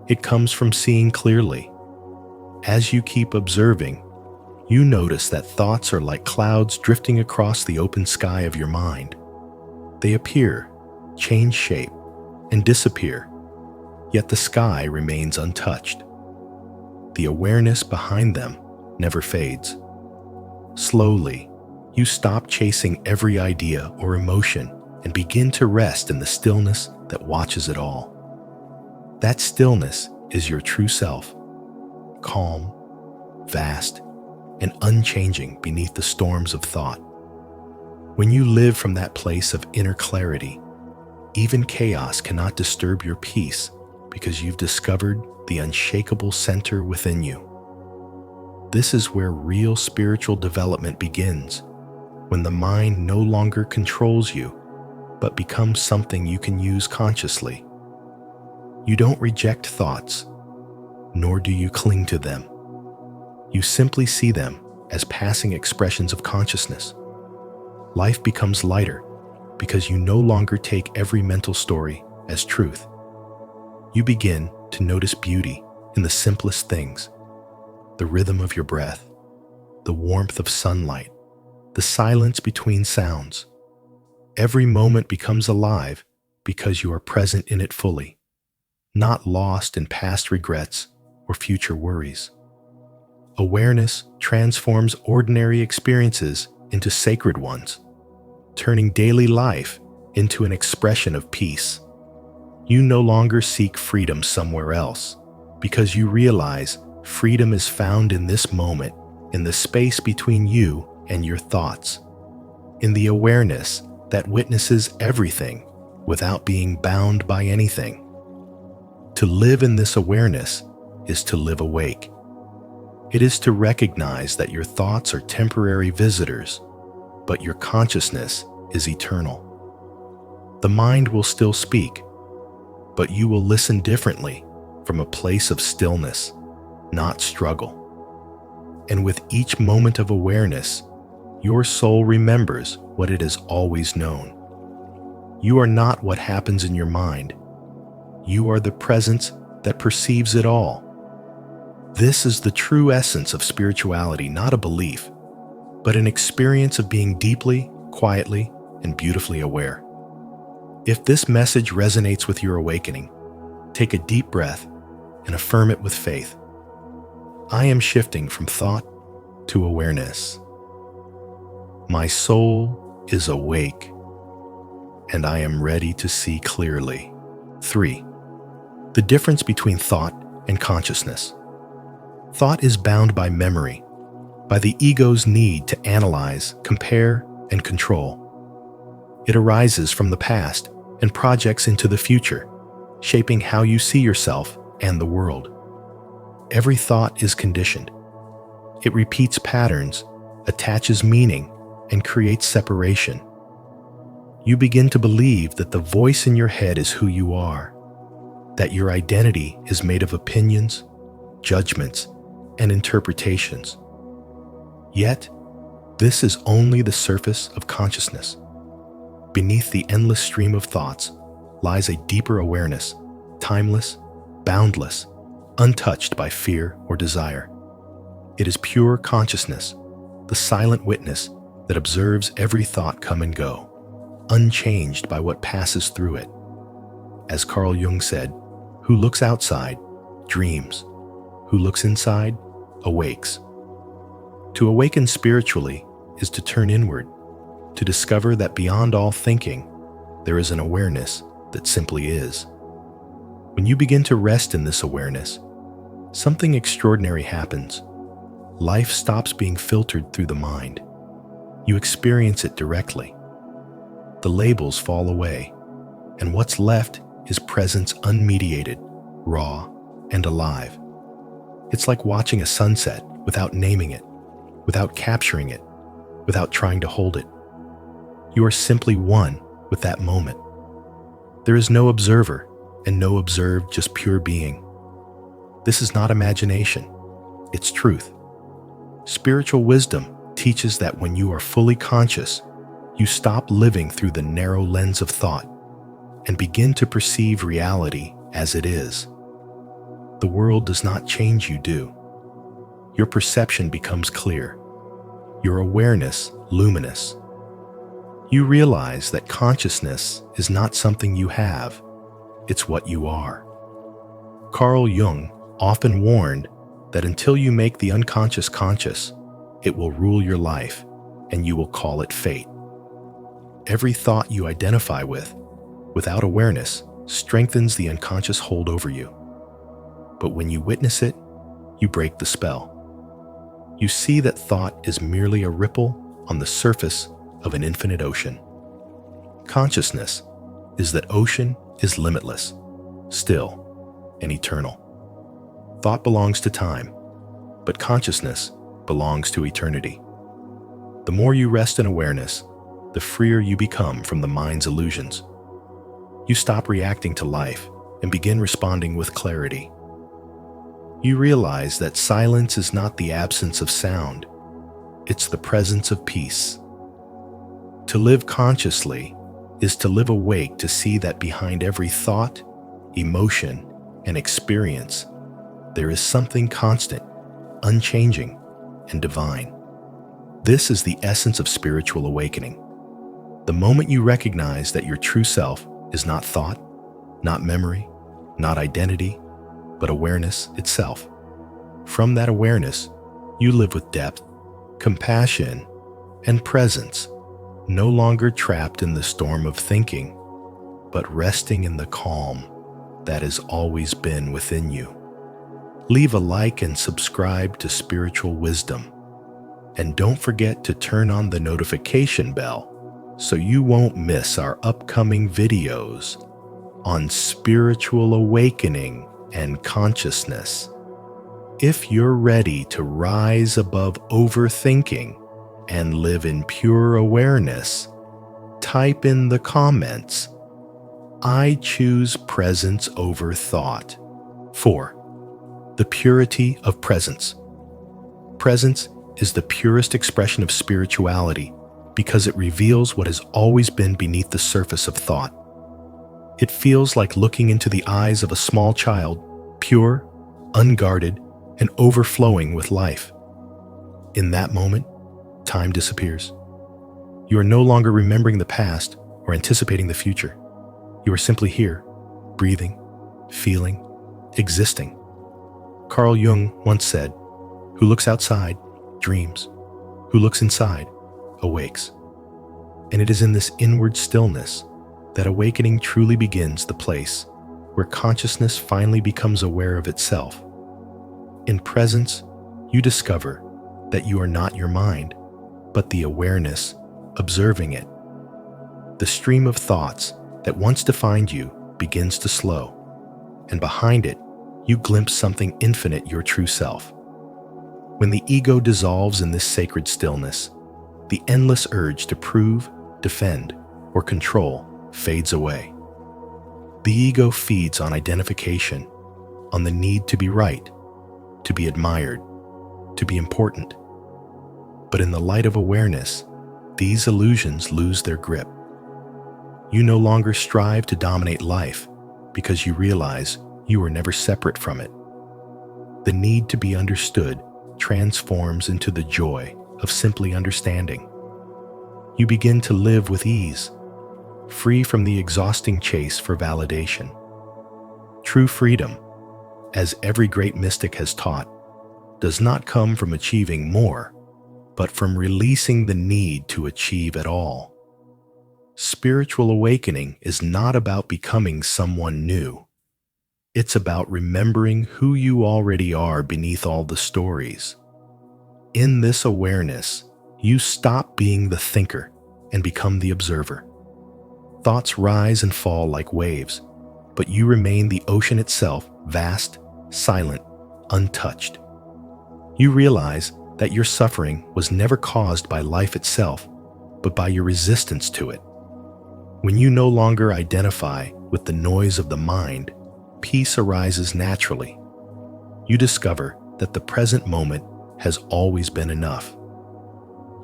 It comes from seeing clearly. As you keep observing, you notice that thoughts are like clouds drifting across the open sky of your mind. They appear, change shape, and disappear. yet the sky remains untouched. The awareness behind them never fades. Slowly, you stop chasing every idea or emotion and begin to rest in the stillness that watches it all. That stillness is your true self, calm, vast, and unchanging beneath the storms of thought. When you live from that place of inner clarity, even chaos cannot disturb your peace because you've discovered the unshakable center within you. This is where real spiritual development begins, when the mind no longer controls you, but becomes something you can use consciously. You don't reject thoughts, nor do you cling to them. You simply see them as passing expressions of consciousness. Life becomes lighter because you no longer take every mental story as truth. You begin to notice beauty in the simplest things: the rhythm of your breath, the warmth of sunlight, the silence between sounds. Every moment becomes alive because you are present in it fully, not lost in past regrets or future worries. Awareness transforms ordinary experiences into sacred ones, turning daily life into an expression of peace. You no longer seek freedom somewhere else because you realize freedom is found in this moment, in the space between you and your thoughts, in the awareness that witnesses everything without being bound by anything. To live in this awareness is to live awake. It is to recognize that your thoughts are temporary visitors, but your consciousness is eternal. The mind will still speak, but you will listen differently from a place of stillness, not struggle. And with each moment of awareness, your soul remembers what it has always known. You are not what happens in your mind. You are the presence that perceives it all. This is the true essence of spirituality, not a belief, but an experience of being deeply, quietly, and beautifully aware. If this message resonates with your awakening, take a deep breath and affirm it with faith. I am shifting from thought to awareness. My soul is awake, and I am ready to see clearly. 3. The difference between thought and consciousness. Thought is bound by memory, by the ego's need to analyze, compare, and control. It arises from the past and projects into the future, shaping how you see yourself and the world. Every thought is conditioned. It repeats patterns, attaches meaning, and creates separation. You begin to believe that the voice in your head is who you are, that your identity is made of opinions, judgments, and interpretations. Yet, this is only the surface of consciousness. Beneath the endless stream of thoughts lies a deeper awareness, timeless, boundless, untouched by fear or desire. It is pure consciousness, the silent witness that observes every thought come and go, unchanged by what passes through it. As Carl Jung said, "Who looks outside, dreams. Who looks inside, awakes." To awaken spiritually is to turn inward, to discover that beyond all thinking, there is an awareness that simply is. When you begin to rest in this awareness, something extraordinary happens. Life stops being filtered through the mind. You experience it directly. The labels fall away, and what's left is presence unmediated, raw, and alive. It's like watching a sunset without naming it, without capturing it, without trying to hold it. You are simply one with that moment. There is no observer and no observed, just pure being. This is not imagination, it's truth. Spiritual wisdom teaches that when you are fully conscious, you stop living through the narrow lens of thought and begin to perceive reality as it is. The world does not change you do. Your perception becomes clear, your awareness luminous. You realize that consciousness is not something you have, it's what you are. Carl Jung often warned that until you make the unconscious conscious, it will rule your life, and you will call it fate. Every thought you identify with, without awareness, strengthens the unconscious hold over you. But when you witness it, you break the spell. You see that thought is merely a ripple on the surface of an infinite ocean. Consciousness is that ocean is limitless, still, and eternal. Thought belongs to time, but consciousness belongs to eternity. The more you rest in awareness, the freer you become from the mind's illusions. You stop reacting to life and begin responding with clarity. You realize that silence is not the absence of sound, it's the presence of peace. To live consciously is to live awake to see that behind every thought, emotion, and experience, there is something constant, unchanging, and divine. This is the essence of spiritual awakening. The moment you recognize that your true self is not thought, not memory, not identity, but awareness itself. From that awareness, you live with depth, compassion, and presence, no longer trapped in the storm of thinking, but resting in the calm that has always been within you. Leave a like and subscribe to Spiritual Wisdom. And don't forget to turn on the notification bell so you won't miss our upcoming videos on spiritual awakening and consciousness. If you're ready to rise above overthinking and live in pure awareness, type in the comments, "I choose presence over thought." 4. The purity of presence. Presence is the purest expression of spirituality because it reveals what has always been beneath the surface of thought. It feels like looking into the eyes of a small child, pure, unguarded, and overflowing with life. In that moment, time disappears. You are no longer remembering the past or anticipating the future. You are simply here, breathing, feeling, existing. Carl Jung once said, "Who looks outside dreams. Who looks inside awakes." And it is in this inward stillness that awakening truly begins, the place where consciousness finally becomes aware of itself. In presence, you discover that you are not your mind, but the awareness observing it. The stream of thoughts that once defined you begins to slow, and behind it, you glimpse something infinite, your true self. When the ego dissolves in this sacred stillness, the endless urge to prove, defend, or control fades away. The ego feeds on identification, on the need to be right, to be admired, to be important. But in the light of awareness, these illusions lose their grip. You no longer strive to dominate life because you realize you were never separate from it. The need to be understood transforms into the joy of simply understanding. You begin to live with ease, free from the exhausting chase for validation. True freedom, as every great mystic has taught, does not come from achieving more, but from releasing the need to achieve at all. Spiritual awakening is not about becoming someone new. It's about remembering who you already are beneath all the stories. In this awareness, you stop being the thinker and become the observer. Thoughts rise and fall like waves, but you remain the ocean itself, vast, silent, untouched. You realize that your suffering was never caused by life itself, but by your resistance to it. When you no longer identify with the noise of the mind, peace arises naturally. You discover that the present moment has always been enough.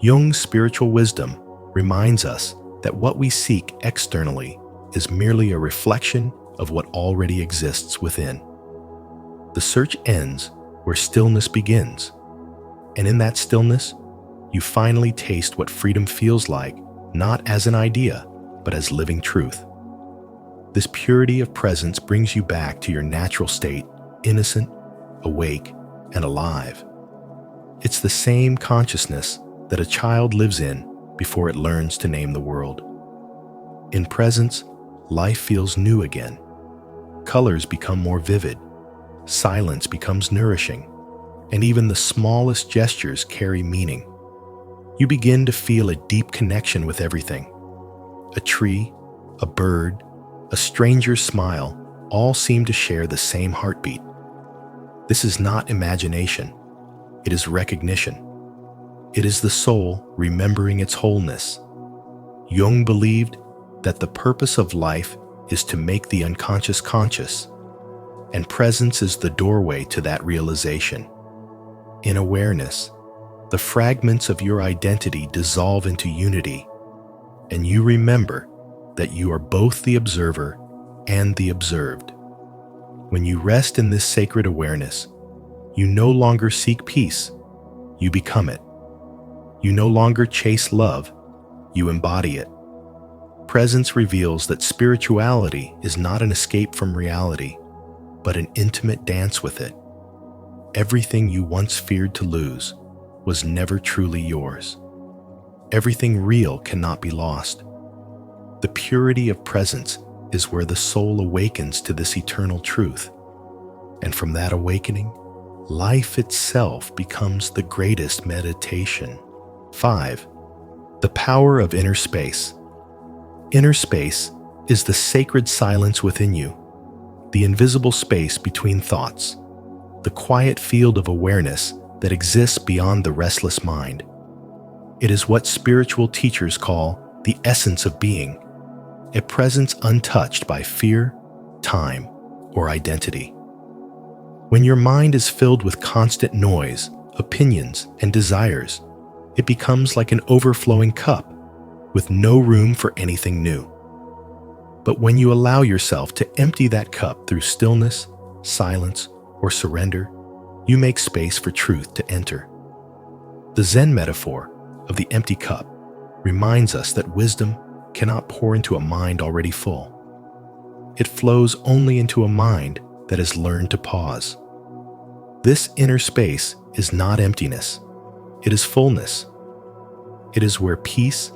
Jung's spiritual wisdom reminds us that what we seek externally is merely a reflection of what already exists within. The search ends where stillness begins, and in that stillness, you finally taste what freedom feels like, not as an idea, but as living truth. This purity of presence brings you back to your natural state innocent, awake, and alive. It's the same consciousness that a child lives in before it learns to name the world. In presence, life feels new again. Colors become more vivid, silence becomes nourishing, and even the smallest gestures carry meaning. You begin to feel a deep connection with everything. A tree, a bird, a stranger's smile all seem to share the same heartbeat. This is not imagination. It is recognition. It is the soul remembering its wholeness. Jung believed that the purpose of life is to make the unconscious conscious, and presence is the doorway to that realization. In awareness, the fragments of your identity dissolve into unity, and you remember that you are both the observer and the observed. When you rest in this sacred awareness, you no longer seek peace, you become it. You no longer chase love, you embody it. Presence reveals that spirituality is not an escape from reality, but an intimate dance with it. Everything you once feared to lose was never truly yours. Everything real cannot be lost. The purity of presence is where the soul awakens to this eternal truth. And from that awakening, life itself becomes the greatest meditation. 5. The power of inner space. Inner space is the sacred silence within you, the invisible space between thoughts, the quiet field of awareness that exists beyond the restless mind. It is what spiritual teachers call the essence of being, a presence untouched by fear, time, or identity. When your mind is filled with constant noise, opinions, and desires, it becomes like an overflowing cup with no room for anything new. But when you allow yourself to empty that cup through stillness, silence, or surrender, you make space for truth to enter. The Zen metaphor of the empty cup reminds us that wisdom cannot pour into a mind already full. It flows only into a mind that has learned to pause. This inner space is not emptiness. It is fullness. It is where peace,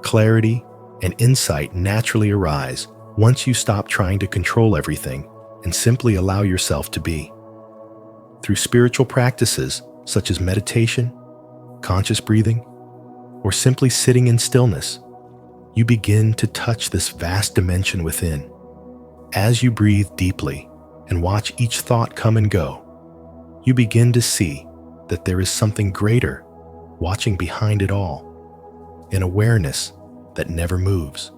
clarity, and insight naturally arise once you stop trying to control everything and simply allow yourself to be. Through spiritual practices such as meditation, conscious breathing, or simply sitting in stillness, you begin to touch this vast dimension within. As you breathe deeply and watch each thought come and go, you begin to see that there is something greater watching behind it all, an awareness that never moves,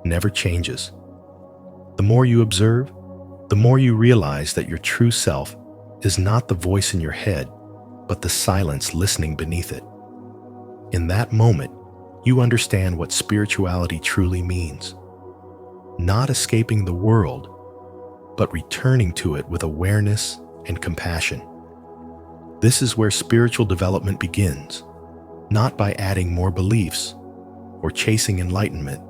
never changes. The more you observe, the more you realize that your true self is not the voice in your head, but the silence listening beneath it. In that moment, you understand what spirituality truly means. Not escaping the world, but returning to it with awareness and compassion. This is where spiritual development begins, not by adding more beliefs or chasing enlightenment,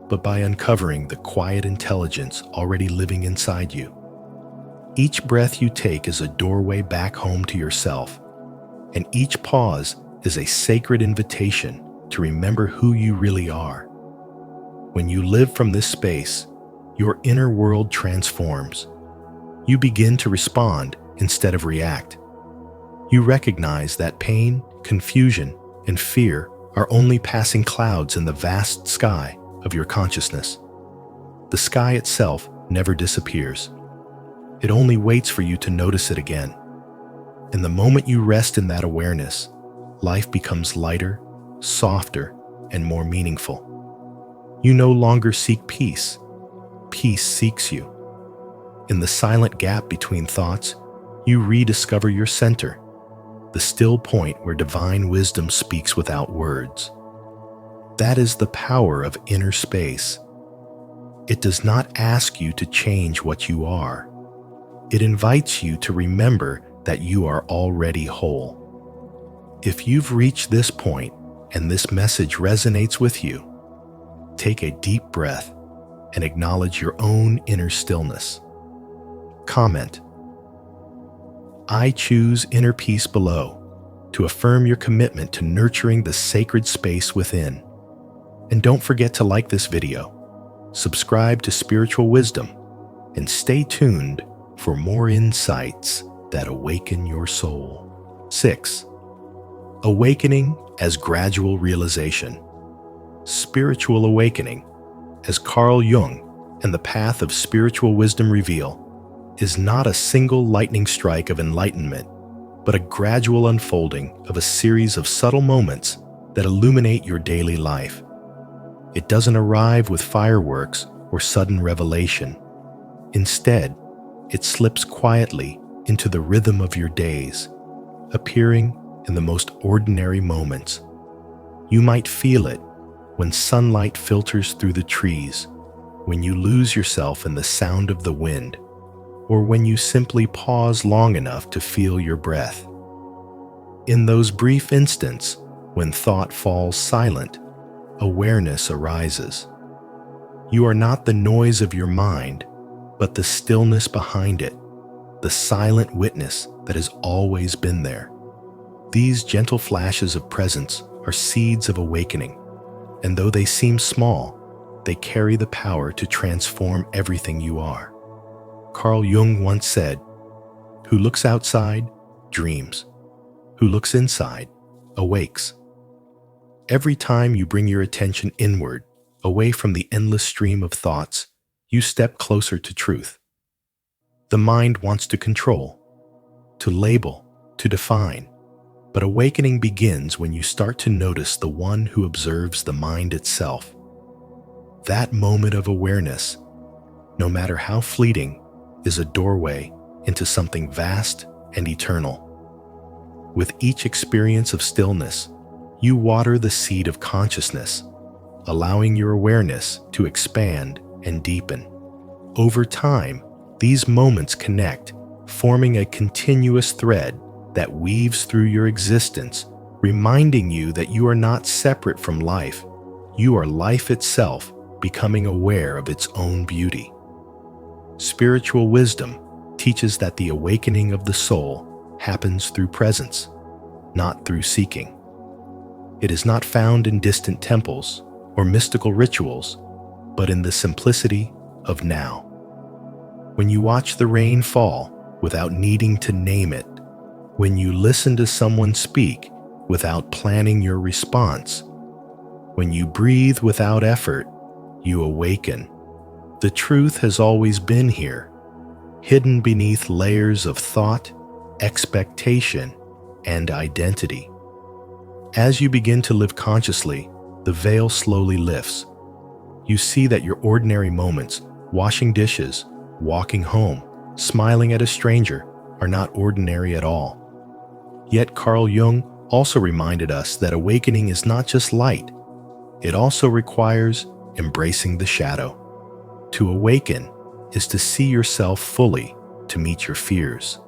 but by uncovering the quiet intelligence already living inside you. Each breath you take is a doorway back home to yourself, and each pause is a sacred invitation to remember who you really are. When you live from this space, your inner world transforms. You begin to respond instead of react. You recognize that pain, confusion, and fear are only passing clouds in the vast sky of your consciousness. The sky itself never disappears. It only waits for you to notice it again. And the moment you rest in that awareness, life becomes lighter, softer, and more meaningful. You no longer seek peace. Peace seeks you. In the silent gap between thoughts, you rediscover your center, the still point where divine wisdom speaks without words. That is the power of inner space. It does not ask you to change what you are. It invites you to remember that you are already whole. If you've reached this point and this message resonates with you, take a deep breath and acknowledge your own inner stillness. Comment, I choose inner peace below to affirm your commitment to nurturing the sacred space within. And don't forget to like this video, subscribe to Spiritual Wisdom, and stay tuned for more insights that awaken your soul. 6. Awakening as gradual realization. Spiritual awakening, as Carl Jung and the Path of Spiritual Wisdom reveal, is not a single lightning strike of enlightenment, but a gradual unfolding of a series of subtle moments that illuminate your daily life. It doesn't arrive with fireworks or sudden revelation. Instead, it slips quietly into the rhythm of your days, appearing in the most ordinary moments. You might feel it when sunlight filters through the trees, when you lose yourself in the sound of the wind, or when you simply pause long enough to feel your breath. In those brief instants, when thought falls silent, awareness arises. You are not the noise of your mind, but the stillness behind it, the silent witness that has always been there. These gentle flashes of presence are seeds of awakening, and though they seem small, they carry the power to transform everything you are. Carl Jung once said, "Who looks outside, dreams. Who looks inside, awakes." Every time you bring your attention inward, away from the endless stream of thoughts, you step closer to truth. The mind wants to control, to label, to define, but awakening begins when you start to notice the one who observes the mind itself. That moment of awareness, no matter how fleeting, is a doorway into something vast and eternal. With each experience of stillness, you water the seed of consciousness, allowing your awareness to expand and deepen. Over time, these moments connect, forming a continuous thread that weaves through your existence, reminding you that you are not separate from life. You are life itself, becoming aware of its own beauty. Spiritual wisdom teaches that the awakening of the soul happens through presence, not through seeking. It is not found in distant temples or mystical rituals, but in the simplicity of now. When you watch the rain fall without needing to name it, when you listen to someone speak without planning your response, when you breathe without effort, you awaken. The truth has always been here, hidden beneath layers of thought, expectation, and identity. As you begin to live consciously, the veil slowly lifts. You see that your ordinary moments, washing dishes, walking home, smiling at a stranger, are not ordinary at all. Yet Carl Jung also reminded us that awakening is not just light. It also requires embracing the shadow. To awaken is to see yourself fully, to meet your fears,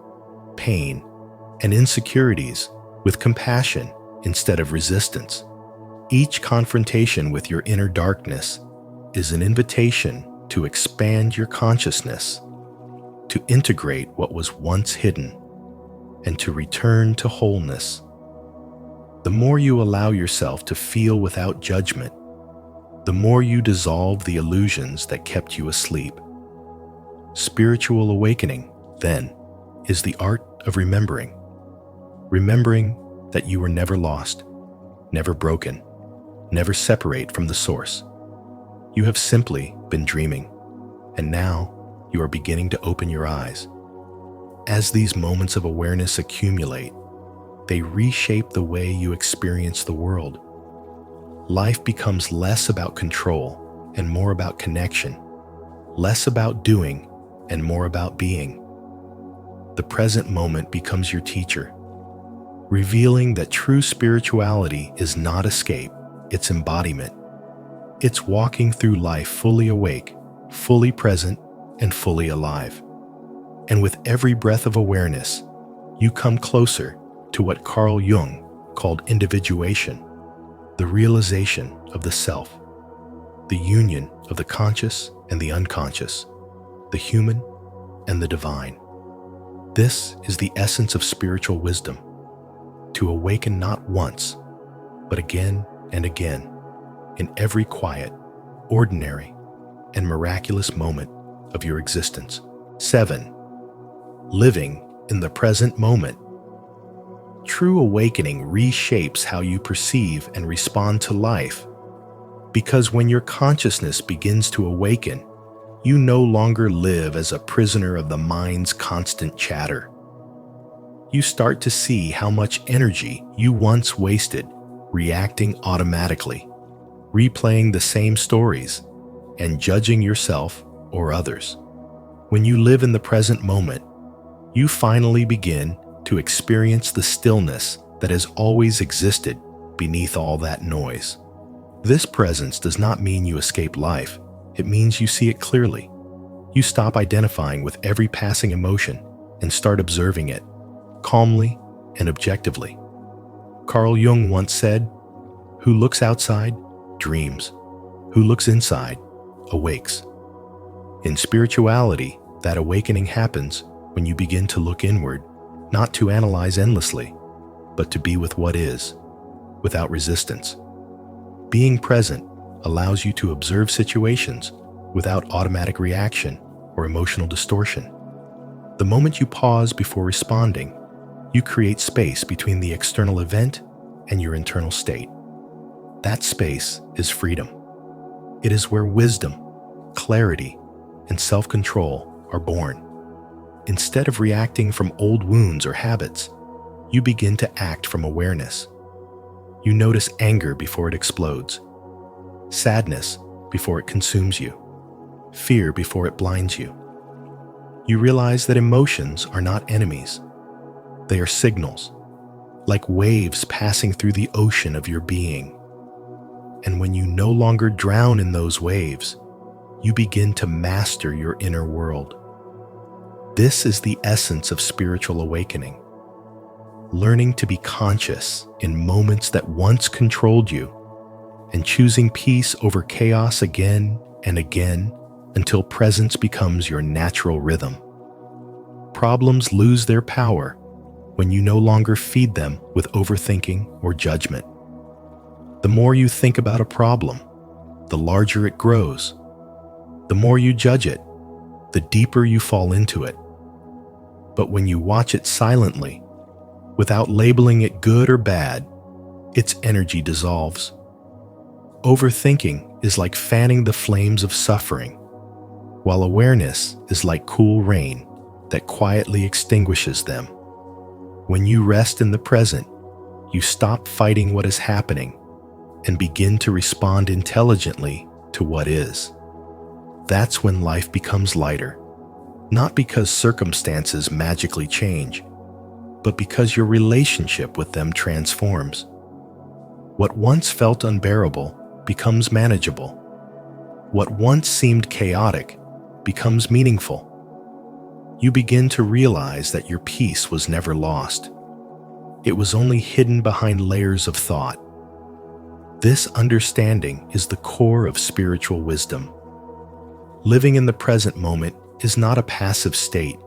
pain, and insecurities with compassion instead of resistance. Each confrontation with your inner darkness is an invitation to expand your consciousness, to integrate what was once hidden, and to return to wholeness. The more you allow yourself to feel without judgment, the more you dissolve the illusions that kept you asleep. Spiritual awakening, then, is the art of remembering. Remembering that you were never lost, never broken, never separate from the source. You have simply been dreaming, and now you are beginning to open your eyes. As these moments of awareness accumulate, they reshape the way you experience the world. Life becomes less about control and more about connection, less about doing and more about being. The present moment becomes your teacher, revealing that true spirituality is not escape, it's embodiment. It's walking through life fully awake, fully present, and fully alive. And with every breath of awareness, you come closer to what Carl Jung called individuation, the realization of the self, the union of the conscious and the unconscious, the human and the divine. This is the essence of spiritual wisdom, to awaken not once, but again and again, in every quiet, ordinary, and miraculous moment of your existence. 7. Living in the present moment. True awakening reshapes how you perceive and respond to life, because when your consciousness begins to awaken, you no longer live as a prisoner of the mind's constant chatter. You start to see how much energy you once wasted reacting automatically, replaying the same stories, and judging yourself or others. When you live in the present moment, you finally begin to experience the stillness that has always existed beneath all that noise. This presence does not mean you escape life. It means you see it clearly. You stop identifying with every passing emotion and start observing it, calmly and objectively. Carl Jung once said, "Who looks outside, dreams. Who looks inside, awakes." In spirituality, that awakening happens when you begin to look inward, not to analyze endlessly, but to be with what is, without resistance. Being present allows you to observe situations without automatic reaction or emotional distortion. The moment you pause before responding, you create space between the external event and your internal state. That space is freedom. It is where wisdom, clarity, and self-control are born. Instead of reacting from old wounds or habits, you begin to act from awareness. You notice anger before it explodes, sadness before it consumes you, fear before it blinds you. You realize that emotions are not enemies. They are signals, like waves passing through the ocean of your being. And when you no longer drown in those waves, you begin to master your inner world. This is the essence of spiritual awakening. Learning to be conscious in moments that once controlled you, and choosing peace over chaos again and again until presence becomes your natural rhythm. Problems lose their power when you no longer feed them with overthinking or judgment. The more you think about a problem, the larger it grows. The more you judge it, the deeper you fall into it. But when you watch it silently, without labeling it good or bad, its energy dissolves. Overthinking is like fanning the flames of suffering, while awareness is like cool rain that quietly extinguishes them. When you rest in the present, you stop fighting what is happening and begin to respond intelligently to what is. That's when life becomes lighter, not because circumstances magically change, but because your relationship with them transforms. What once felt unbearable becomes manageable. What once seemed chaotic becomes meaningful. You begin to realize that your peace was never lost. It was only hidden behind layers of thought. This understanding is the core of spiritual wisdom. Living in the present moment is not a passive state.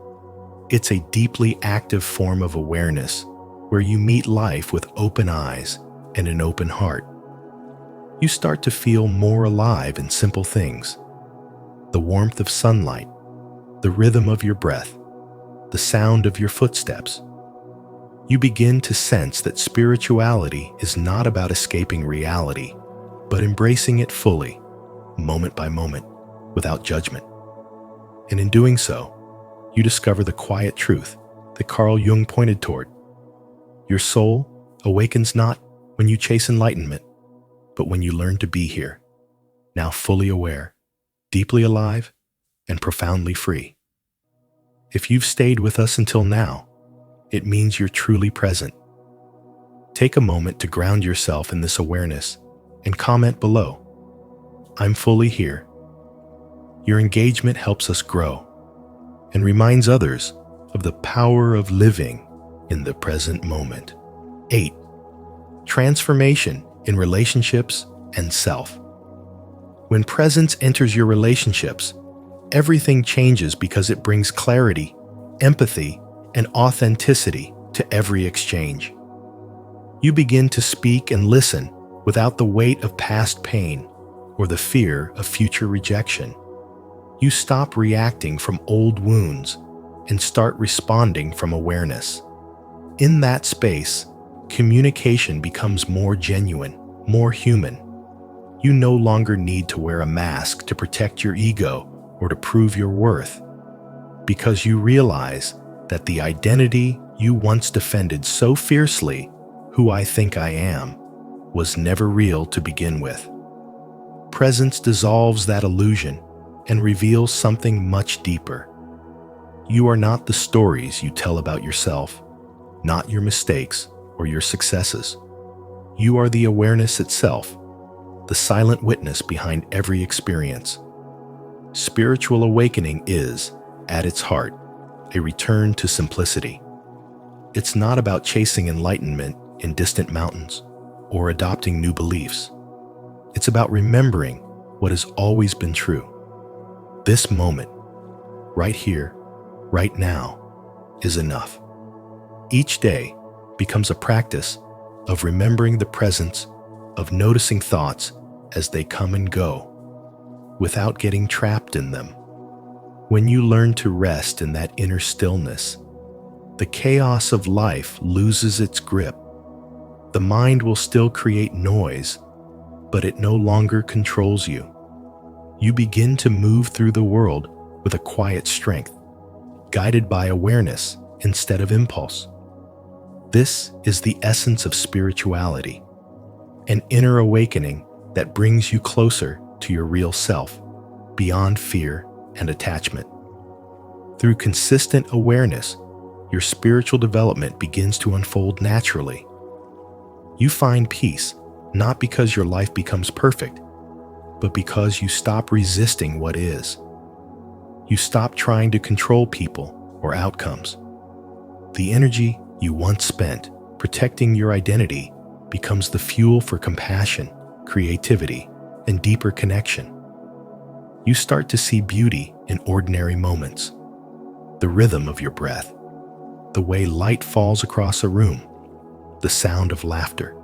It's a deeply active form of awareness where you meet life with open eyes and an open heart. You start to feel more alive in simple things. The warmth of sunlight, the rhythm of your breath, the sound of your footsteps. You begin to sense that spirituality is not about escaping reality, but embracing it fully, moment by moment, without judgment. And in doing so, you discover the quiet truth that Carl Jung pointed toward. Your soul awakens not when you chase enlightenment, but when you learn to be here, now fully aware, deeply alive, and profoundly free. If you've stayed with us until now, it means you're truly present. Take a moment to ground yourself in this awareness and comment below, "I'm fully here." Your engagement helps us grow and reminds others of the power of living in the present moment. 8. Transformation in relationships and self. When presence enters your relationships, everything changes because it brings clarity, empathy, and authenticity to every exchange. You begin to speak and listen without the weight of past pain or the fear of future rejection. You stop reacting from old wounds and start responding from awareness. In that space, communication becomes more genuine, more human. You no longer need to wear a mask to protect your ego or to prove your worth, because you realize that the identity you once defended so fiercely, "Who I think I am," was never real to begin with. Presence dissolves that illusion and reveals something much deeper. You are not the stories you tell about yourself, not your mistakes or your successes. You are the awareness itself, the silent witness behind every experience. Spiritual awakening is, at its heart, a return to simplicity. It's not about chasing enlightenment in distant mountains or adopting new beliefs. It's about remembering what has always been true. This moment, right here, right now, is enough. Each day becomes a practice of remembering the presence, of noticing thoughts as they come and go, without getting trapped in them. When you learn to rest in that inner stillness, the chaos of life loses its grip. The mind will still create noise, but it no longer controls you. You begin to move through the world with a quiet strength, guided by awareness instead of impulse. This is the essence of spirituality, an inner awakening that brings you closer to your real self, beyond fear and attachment. Through consistent awareness, your spiritual development begins to unfold naturally. You find peace not because your life becomes perfect, but because you stop resisting what is. You stop trying to control people or outcomes. The energy you once spent protecting your identity becomes the fuel for compassion, creativity, and deeper connection. You start to see beauty in ordinary moments, the rhythm of your breath, the way light falls across a room, the sound of laughter.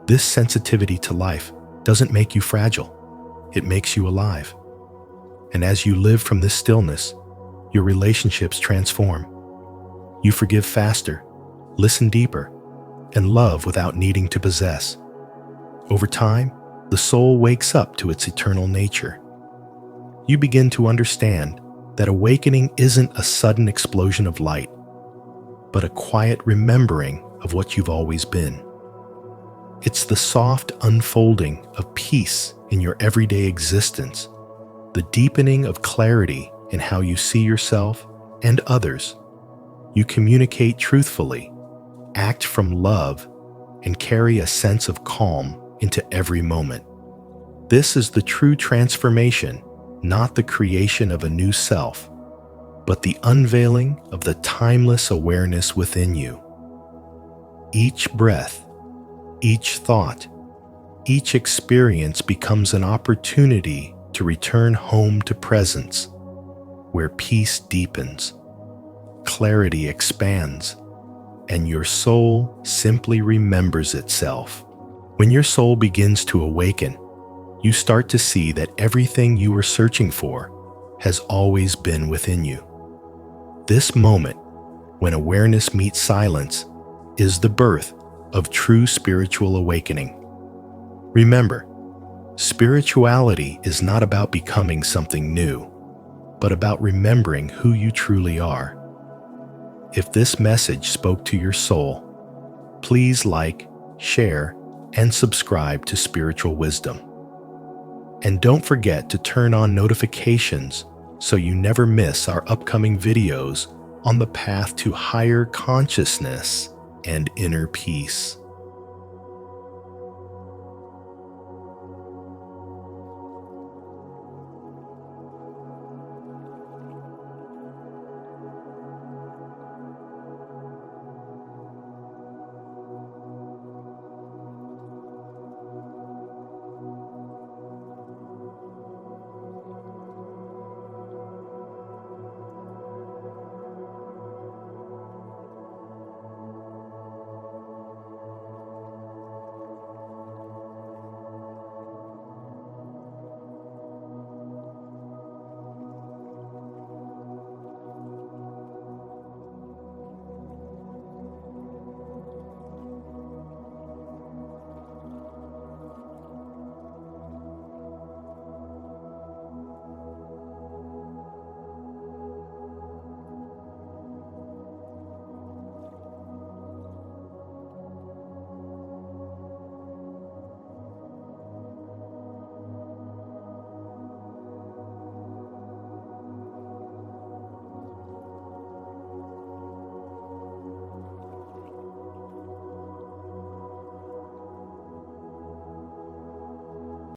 This sensitivity to life doesn't make you fragile, it makes you alive. And as you live from this stillness, your relationships transform. You forgive faster, listen deeper, and love without needing to possess. Over time, the soul wakes up to its eternal nature. You begin to understand that awakening isn't a sudden explosion of light, but a quiet remembering of what you've always been. It's the soft unfolding of peace in your everyday existence, the deepening of clarity in how you see yourself and others. You communicate truthfully, act from love, and carry a sense of calm into every moment. This is the true transformation, not the creation of a new self, but the unveiling of the timeless awareness within you. Each breath, each thought, each experience becomes an opportunity to return home to presence, where peace deepens, clarity expands, and your soul simply remembers itself. When your soul begins to awaken, you start to see that everything you were searching for has always been within you. This moment, when awareness meets silence, is the birth of true spiritual awakening. Remember, spirituality is not about becoming something new, but about remembering who you truly are. If this message spoke to your soul, please like, share, and subscribe to Spiritual Wisdom. And don't forget to turn on notifications so you never miss our upcoming videos on the path to higher consciousness and inner peace.